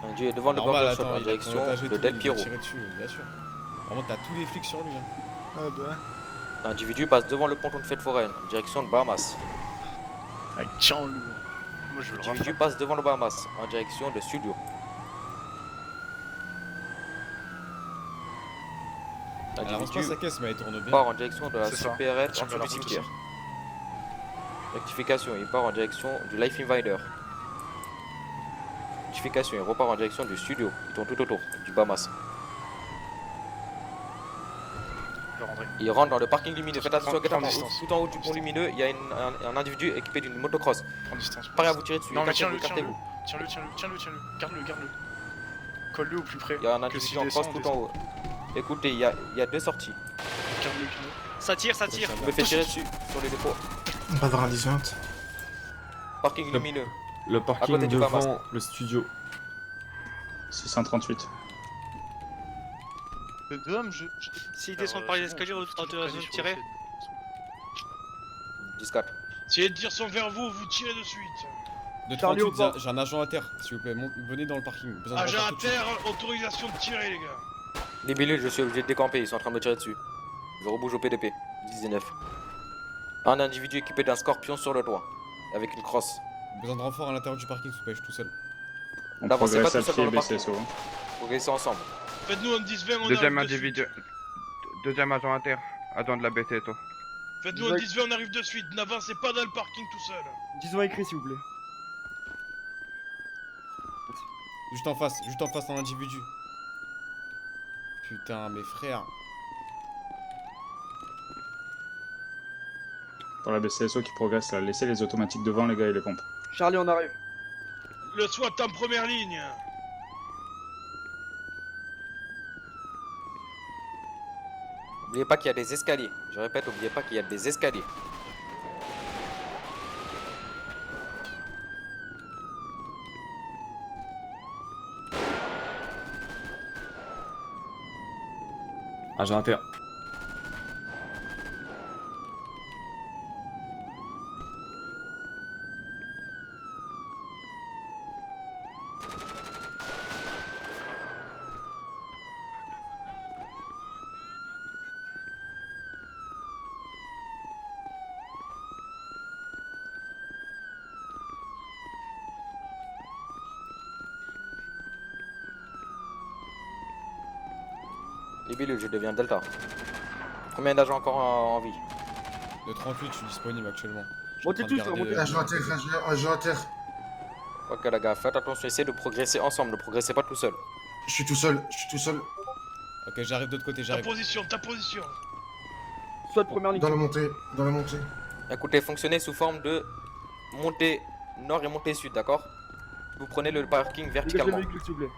Speaker 3: L'individu est devant le Burger Shot en direction de Del Piero.
Speaker 2: Bien sûr. Vraiment, t'as tous les flics sur lui.
Speaker 13: Ah bah.
Speaker 3: L'individu passe devant le ponton de fête foraine en direction de Bahamas.
Speaker 13: Avec tiens loup. Moi je veux le
Speaker 3: L'individu passe devant le Bahamas en direction de Studio.
Speaker 2: L'individu sa caisse, mais elle tourne bien.
Speaker 3: Part en direction de la supérette
Speaker 13: en
Speaker 3: entre le cimetière. Rectification, il part en direction du Life Invader. Rectification, il repart en direction du studio. Ils tournent tout autour du Bahamas. Il rentre dans le parking lumineux. Faites attention, tout en haut du pont lumineux, il y a un individu équipé d'une motocross. Prêt à vous tirer dessus.
Speaker 13: Non mais tiens-le. Garde-le. Colle-le au plus près.
Speaker 3: Il y a un individu en cross tout en haut. Écoutez, il y a deux sorties.
Speaker 13: Garde-le.
Speaker 11: Ça tire.
Speaker 3: Vous me faites tirer dessus sur les dépôts.
Speaker 9: On va avoir un 18.
Speaker 3: Parking lumineux.
Speaker 10: Le parking devant le studio.
Speaker 15: 638.
Speaker 11: S'ils descendent par les escaliers, autorisation de tirer.
Speaker 3: 10-4.
Speaker 4: Si les tirs sont vers vous, vous tirez de suite.
Speaker 2: De 38, j'ai un agent à terre, s'il vous plaît, venez dans le parking.
Speaker 4: Agent à terre, autorisation de tirer, les gars.
Speaker 3: Les billes, je suis obligé de décamper, ils sont en train de me tirer dessus. Je rebouge au PDP. 19. Un individu équipé d'un scorpion sur le toit, avec une crosse.
Speaker 2: Besoin de renfort à l'intérieur du parking, s'il vous plaît, je suis tout seul.
Speaker 15: On progresse à pied, BCSO.
Speaker 3: Progressez ensemble.
Speaker 4: Faites-nous un 10-20, on
Speaker 14: Deuxième
Speaker 4: arrive
Speaker 14: individu. Deuxième agent à terre. Agent de la BCSO.
Speaker 4: Faites-nous un 10-20, on arrive de suite. N'avancez pas dans le parking tout seul.
Speaker 6: 10-20 écrit, s'il vous plaît.
Speaker 2: Juste en face, un individu. Putain, mes frères.
Speaker 15: Dans la BCSO qui progresse, là. Laissez les automatiques devant, les gars, et les pompes.
Speaker 6: Charlie, on arrive.
Speaker 4: Le SWAT en première ligne.
Speaker 3: Oubliez pas qu'il y a des escaliers. Je répète, oubliez pas qu'il y a des escaliers.
Speaker 10: Agent inter.
Speaker 3: Libellule, je deviens Delta. Combien d'agents encore en vie?
Speaker 2: De 38, je suis disponible actuellement.
Speaker 16: Montez tous, remontez. Agent inter.
Speaker 3: Ok les gars, faites attention, essayez de progresser ensemble, ne progressez pas tout seul.
Speaker 16: Je suis tout seul.
Speaker 2: Ok, j'arrive de l'autre côté,
Speaker 4: Ta
Speaker 2: j'arrive.
Speaker 4: position.
Speaker 16: Soit première ligne. Dans la montée.
Speaker 3: Écoutez, fonctionnez sous forme de montée nord et montée sud, d'accord? Vous prenez le parking verticalement.
Speaker 16: Dégagez le véhicule, s'il vous plaît.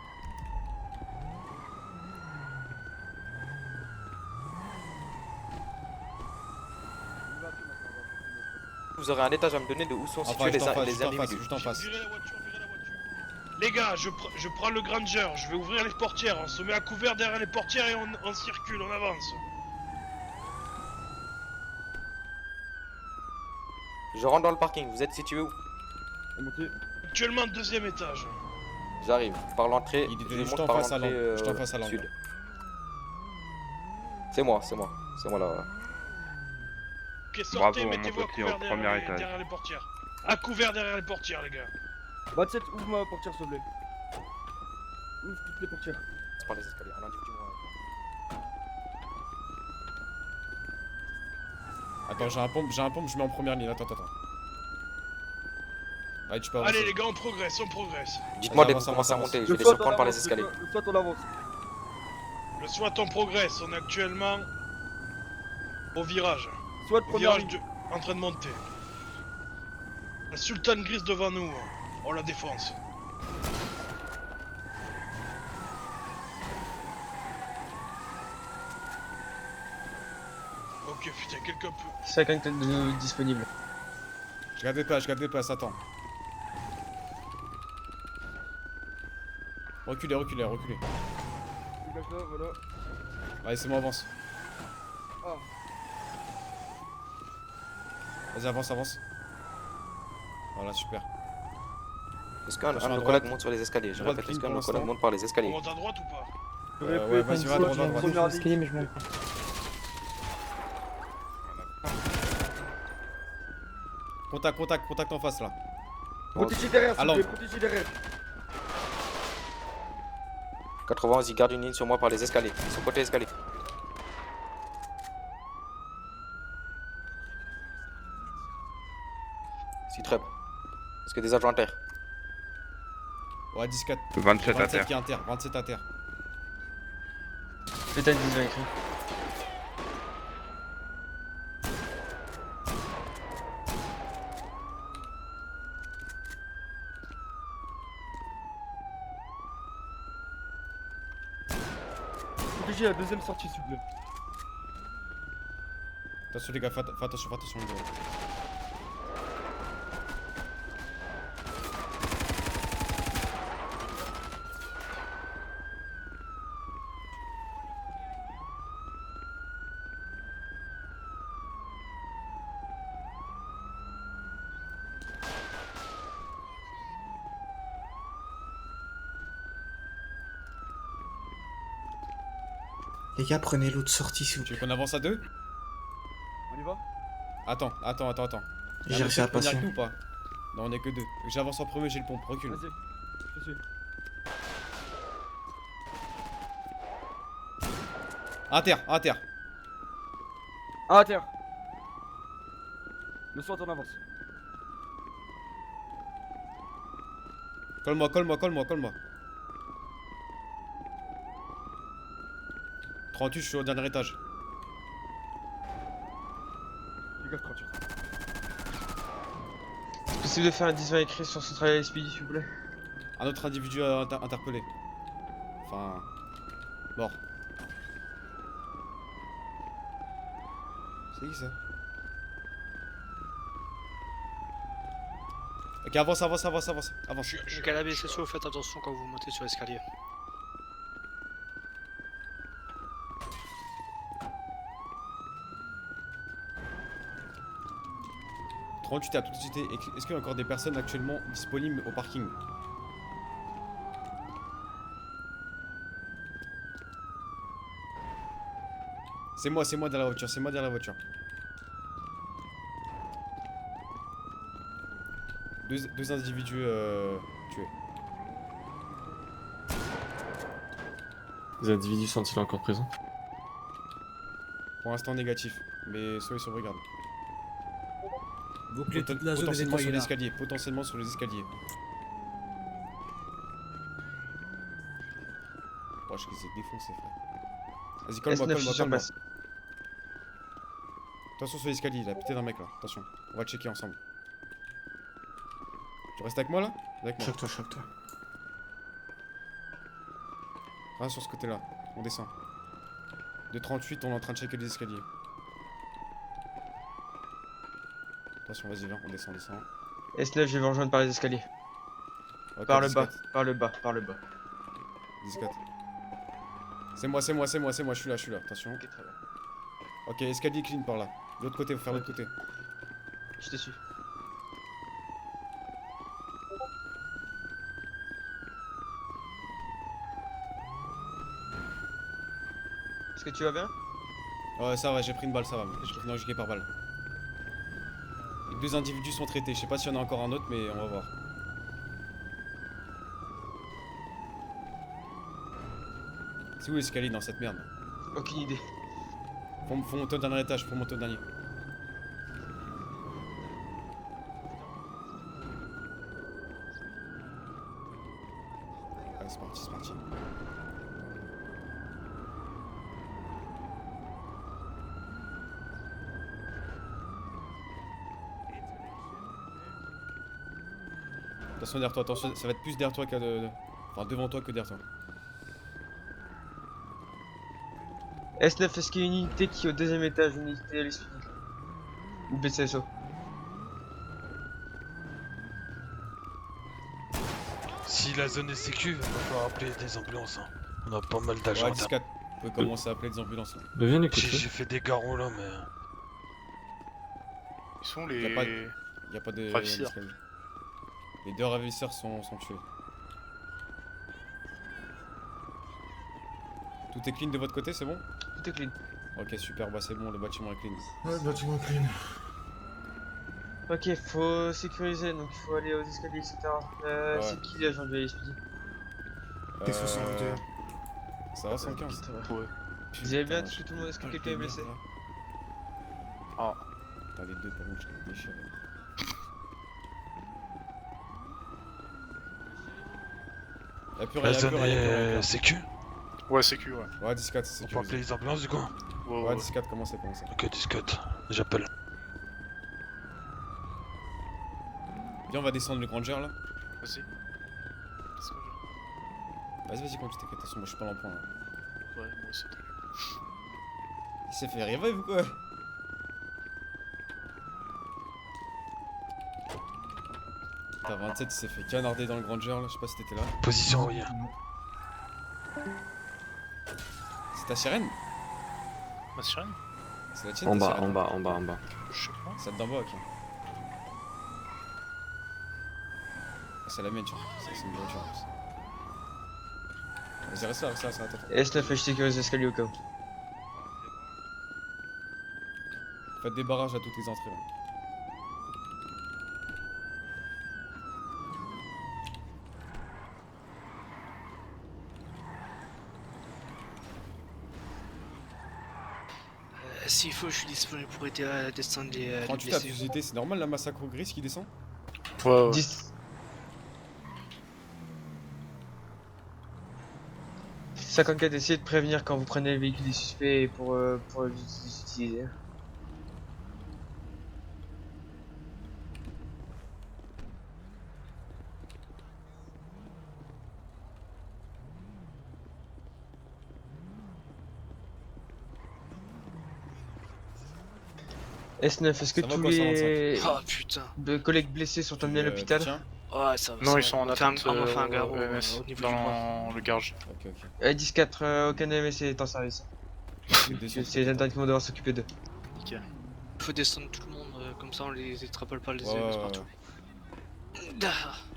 Speaker 3: Vous aurez un étage à me donner de où sont situés les individus.
Speaker 2: Juste en face.
Speaker 4: Les gars, je prends le Granger, je vais ouvrir les portières, on se met à couvert derrière les portières et on circule, on avance.
Speaker 3: Je rentre dans le parking, vous êtes situé où?
Speaker 4: Actuellement 2ème étage.
Speaker 3: J'arrive, par l'entrée,
Speaker 2: Il est
Speaker 3: je
Speaker 2: juste
Speaker 3: monte
Speaker 2: en
Speaker 3: par
Speaker 2: face à
Speaker 3: l'entrée
Speaker 2: l'angle, juste en face à l'angle.
Speaker 3: sud. C'est moi là.
Speaker 4: Ok, sortez,
Speaker 14: Bravo, on
Speaker 4: mettez-vous à
Speaker 14: monte aussi
Speaker 4: couvert
Speaker 14: au premier étage.
Speaker 4: derrière les portières. À couvert derrière les portières, les gars.
Speaker 16: 27, ouvre ma portière, s'il te plaît. Ouvre toutes les portières.
Speaker 3: C'est par les escaliers, un individu moins.
Speaker 2: Attends, j'ai un pompe, je mets en première ligne. Attends. Allez, tu peux avancer.
Speaker 4: Allez les gars, on progresse.
Speaker 3: Dites-moi dès que vous commencez à monter, je vais les surprendre par les escaliers.
Speaker 16: Le SWAT, on avance.
Speaker 4: Le SWAT, on progresse, on est actuellement au virage.
Speaker 16: SWAT,
Speaker 4: Au
Speaker 16: première
Speaker 4: virage en train de monter. La Sultan Grise devant nous, on la défonce. Ok, putain, quelqu'un peut...
Speaker 6: 50 disponibles.
Speaker 2: Je garde des places, attends. Reculez.
Speaker 16: Dégage là, voilà.
Speaker 2: Allez, c'est moi, avance.
Speaker 16: Ah.
Speaker 2: Vas-y, avance. Voilà, super.
Speaker 3: Est-ce qu'un de nos collègues monte sur les escaliers? Je répète, est-ce qu'un de nos collègues monte par les
Speaker 4: On
Speaker 3: escaliers?
Speaker 4: monte à droite ou pas?
Speaker 2: Ouais, vas-y, va à droite.
Speaker 12: Mais je m'en fous.
Speaker 2: Contact en face là.
Speaker 16: Protégez derrière, s'il vous
Speaker 2: Alors.
Speaker 16: plaît, protégez derrière.
Speaker 3: 91, il garde une ligne sur moi par les escaliers, sur côté escalier. Citrep. Est-ce que des agents à terre?
Speaker 2: Ouais, 14.
Speaker 14: 27 à terre.
Speaker 2: qui est inter, 27 à terre.
Speaker 6: Pétain 19 écrit.
Speaker 16: Protégez la deuxième sortie, s'il vous plaît.
Speaker 2: Attention les gars, fais attention les gars.
Speaker 9: Les gars, prenez l'autre sortie, s'il vous
Speaker 2: Tu
Speaker 9: plaît.
Speaker 2: veux qu'on avance à deux?
Speaker 16: On y va?
Speaker 2: Attends.
Speaker 9: J'ai réussi à passer.
Speaker 2: avec nous ou pas? Non, on est que deux. J'avance en premier, j'ai le pompe, recule.
Speaker 16: Vas-y, je te suis.
Speaker 2: À terre.
Speaker 16: Ah, à terre. Le SWAT, on avance.
Speaker 2: Colle-moi. 38, je suis au dernier étage.
Speaker 16: Dégage 38.
Speaker 6: C'est possible de faire un 10-20 écrit sur Central SPD, s'il vous plaît?
Speaker 2: Un autre individu interpellé. Enfin... mort. C'est qui ça? Ok, avance. Avance.
Speaker 11: Canal SSO, faites attention quand vous montez sur l'escalier.
Speaker 2: Tu t'es à tout de suite. Est-ce qu'il y a encore des personnes actuellement disponibles au parking? C'est moi derrière la voiture, Deux individus tués.
Speaker 10: Les individus sont-ils encore présents?
Speaker 2: Pour l'instant négatif, mais soyez sur brigade.
Speaker 1: Bouclez toute la zone des
Speaker 2: Potentiellement sur
Speaker 1: nettoyés là.
Speaker 2: l'escalier, potentiellement sur les escaliers. Oh, je les ai défoncés, frère. Vas-y, colle-moi. Attention sur l'escalier, il a pété d'un mec là, attention. On va checker ensemble. Tu restes avec moi là? Avec moi.
Speaker 9: Choque-toi.
Speaker 2: Ah, sur ce côté là, on descend. De 38, on est en train de checker les escaliers. Attention, vas-y, viens, on descend.
Speaker 6: S9, je vais vous rejoindre par les escaliers.
Speaker 2: Okay,
Speaker 6: par le
Speaker 2: discrète.
Speaker 6: bas, par le bas.
Speaker 2: Discrète. C'est moi, je suis là, attention.
Speaker 6: Ok, très bien.
Speaker 2: Ok, escalier clean par là. De l'autre côté, faut faire l'autre côté.
Speaker 6: Je te suis. Est-ce que tu vas bien?
Speaker 2: Ouais, ça va, j'ai pris une balle, ça va. J'ai pris une injectée par balle. Les 2 individus sont traités, je sais pas s'il y en a encore un autre, mais on va voir. C'est où l'escalier dans cette merde?
Speaker 6: Aucune idée.
Speaker 2: Faut monter au dernier étage, faut monter au dernier. Allez, c'est parti. Attention derrière toi, attention, ça va être plus derrière toi que enfin devant toi que derrière toi.
Speaker 6: S9, est-ce qu'il y a une unité qui est au deuxième étage, une unité LSPD ou BCSO?
Speaker 8: Si la zone est sécu, on va falloir appeler des ambulances. Hein. On a pas mal d'agents.
Speaker 2: Ouais, 14, vous pouvez commencer à appeler des ambulances là.
Speaker 8: J'ai fait des garrots là, mais.
Speaker 13: Ils sont les.
Speaker 2: Y'a pas de.
Speaker 13: Ravisseurs.
Speaker 2: Les 2 ravisseurs sont tués. Tout est clean de votre côté, c'est bon?
Speaker 6: Tout est clean.
Speaker 2: Ok, super, bah c'est bon, le bâtiment est clean.
Speaker 9: Ouais, le bâtiment est clean.
Speaker 6: Ok, faut sécuriser, donc il faut aller aux escaliers, etc.
Speaker 2: Ouais.
Speaker 6: C'est qui l'agent de LSPD?
Speaker 9: T62.
Speaker 2: Ça va, 115?
Speaker 6: Ouais. Vous allez bien, tout le monde, est-ce que quelqu'un est blessé?
Speaker 2: Ah. T'as les 2 par contre, je les déchiré.
Speaker 8: La zone est sécu?
Speaker 13: Ouais, sécu, ouais.
Speaker 2: Ouais, 10-4, c'est sécu.
Speaker 8: On peut appeler les ambulances du coup?
Speaker 2: Ouais, 10-4, commencez.
Speaker 8: Ok, 10-4, j'appelle.
Speaker 2: Viens, on va descendre le Granger là.
Speaker 13: Vas-y.
Speaker 2: Vas-y, conduis, t'inquiète, attention, moi je suis pas l'emploi là.
Speaker 13: Ouais, moi aussi, t'inquiète.
Speaker 2: Il s'est fait rêver ou quoi? T'as 27, il s'est fait canarder dans le Granger là, je sais pas si t'étais là.
Speaker 8: Position envoyée.
Speaker 2: C'est ta sirène?
Speaker 13: Ma sirène?
Speaker 2: C'est la tienne?
Speaker 10: En
Speaker 2: ta
Speaker 10: bas,
Speaker 2: sirène
Speaker 10: en bas.
Speaker 13: Je sais pas.
Speaker 2: Celle d'en bas, ok. C'est la mienne, tu vois. C'est une voiture. Vas-y, reste là, attends.
Speaker 6: S9, je sécurise les escaliers au cas où.
Speaker 2: Faites des barrages à toutes les entrées là.
Speaker 11: S'il faut, je suis disponible pour aider à descendre les.
Speaker 2: 38 à fusité, c'est normal la massacre grise qui descend?
Speaker 13: Ouais.
Speaker 6: 10. 54, essayez de prévenir quand vous prenez le véhicule des suspects pour les utiliser. S9, est-ce que
Speaker 2: Ça va
Speaker 6: tous
Speaker 2: quoi,
Speaker 6: les
Speaker 2: 125?
Speaker 11: Oh putain.
Speaker 6: collègues blessés sont amenés à l'hôpital?
Speaker 2: Tiens.
Speaker 11: Ouais, ça va.
Speaker 13: Non, ils sont en attente
Speaker 11: on fait un garrot
Speaker 13: au EMS,
Speaker 11: au niveau du bras.
Speaker 13: dans le garage.
Speaker 2: Ok, ok.
Speaker 6: 10-4, aucun EMS est en service. C'est les internes qui vont devoir s'occuper d'eux.
Speaker 13: Nickel.
Speaker 11: Faut descendre tout le monde, comme ça on les extrapole pas les
Speaker 2: Ouais,
Speaker 11: EMS
Speaker 2: ouais,
Speaker 11: partout.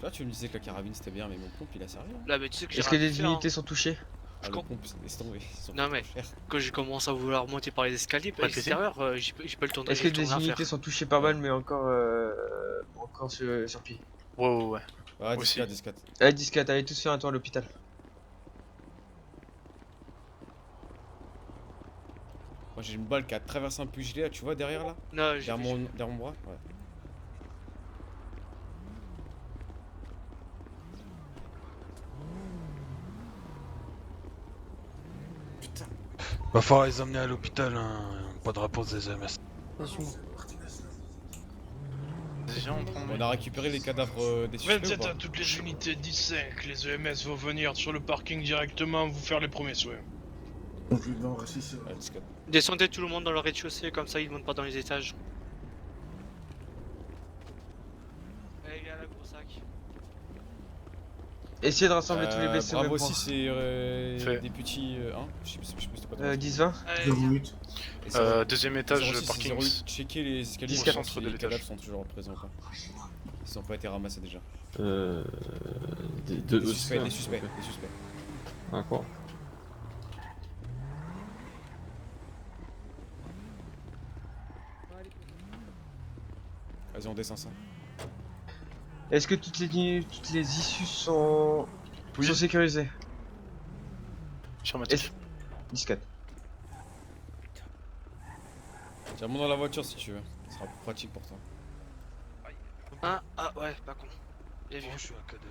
Speaker 2: Là, tu me disais que la carabine c'était bien, mais mon pompe il a servi. Hein.
Speaker 11: Là, mais tu sais que j'ai
Speaker 6: Est-ce que
Speaker 11: rien
Speaker 6: des
Speaker 11: fait, hein.
Speaker 6: unités sont touchées?
Speaker 2: Ah, le pompe, laisse tomber. ils sont
Speaker 11: Non mais,
Speaker 2: trop chers.
Speaker 11: quand j'ai commencé à vouloir monter par les escaliers, par l'extérieur, j'ai pas eu le temps de
Speaker 6: Est-ce que
Speaker 11: j'ai le temps
Speaker 6: des
Speaker 11: de rien
Speaker 6: unités
Speaker 11: faire.
Speaker 6: sont touchées par balle mais encore sur pied?
Speaker 13: Ouais.
Speaker 2: Ouais,
Speaker 13: Aussi.
Speaker 2: 10-4.
Speaker 6: Allez 10-4, allez tous faire un tour à l'hôpital.
Speaker 2: Moi j'ai une balle qui a traversé un pugilat, tu vois derrière là?
Speaker 11: Non, j'ai
Speaker 2: derrière mon bras? Ouais.
Speaker 8: Va falloir les emmener à l'hôpital, hein. Pas de réponse des EMS.
Speaker 2: On a récupéré les cadavres des suspects.
Speaker 4: 27
Speaker 2: ou pas
Speaker 4: à toutes les unités, 10-5. Les EMS vont venir sur le parking directement vous faire les premiers soins.
Speaker 11: Descendez tout le monde dans le rez-de-chaussée, comme ça ils montent pas dans les étages. Allez les gars, la gros sac.
Speaker 6: Essayez de rassembler tous les blessés au
Speaker 2: Bravo
Speaker 6: même point.
Speaker 2: aussi, c'est des petits. Hein je sais plus c'était quoi.
Speaker 6: 10-20.
Speaker 13: Deuxième étage, parking.
Speaker 2: Checker les escaliers
Speaker 13: Au centre de
Speaker 2: les
Speaker 13: l'étage.
Speaker 2: cadavres sont toujours présents ou pas. Ils ont pas été ramassés déjà.
Speaker 10: Des
Speaker 2: suspects,
Speaker 10: ok.
Speaker 2: des suspects.
Speaker 10: D'accord.
Speaker 2: Vas-y, on descend ça.
Speaker 6: Est-ce que toutes les issues sont sécurisées?
Speaker 13: Affirmatif.
Speaker 6: 10-4.
Speaker 2: Tiens, monte dans la voiture si tu veux. Ce sera plus pratique pour toi.
Speaker 11: Ah ouais, pas con. Bien vu.
Speaker 8: Je suis un cadavre.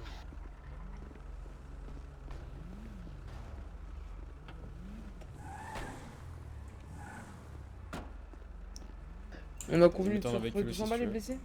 Speaker 12: On a convenu de
Speaker 2: T'en
Speaker 12: se
Speaker 2: avec
Speaker 12: retrouver
Speaker 2: eux,
Speaker 12: tous
Speaker 2: si
Speaker 12: en bas
Speaker 2: tu
Speaker 12: les
Speaker 2: veux.
Speaker 12: blessés?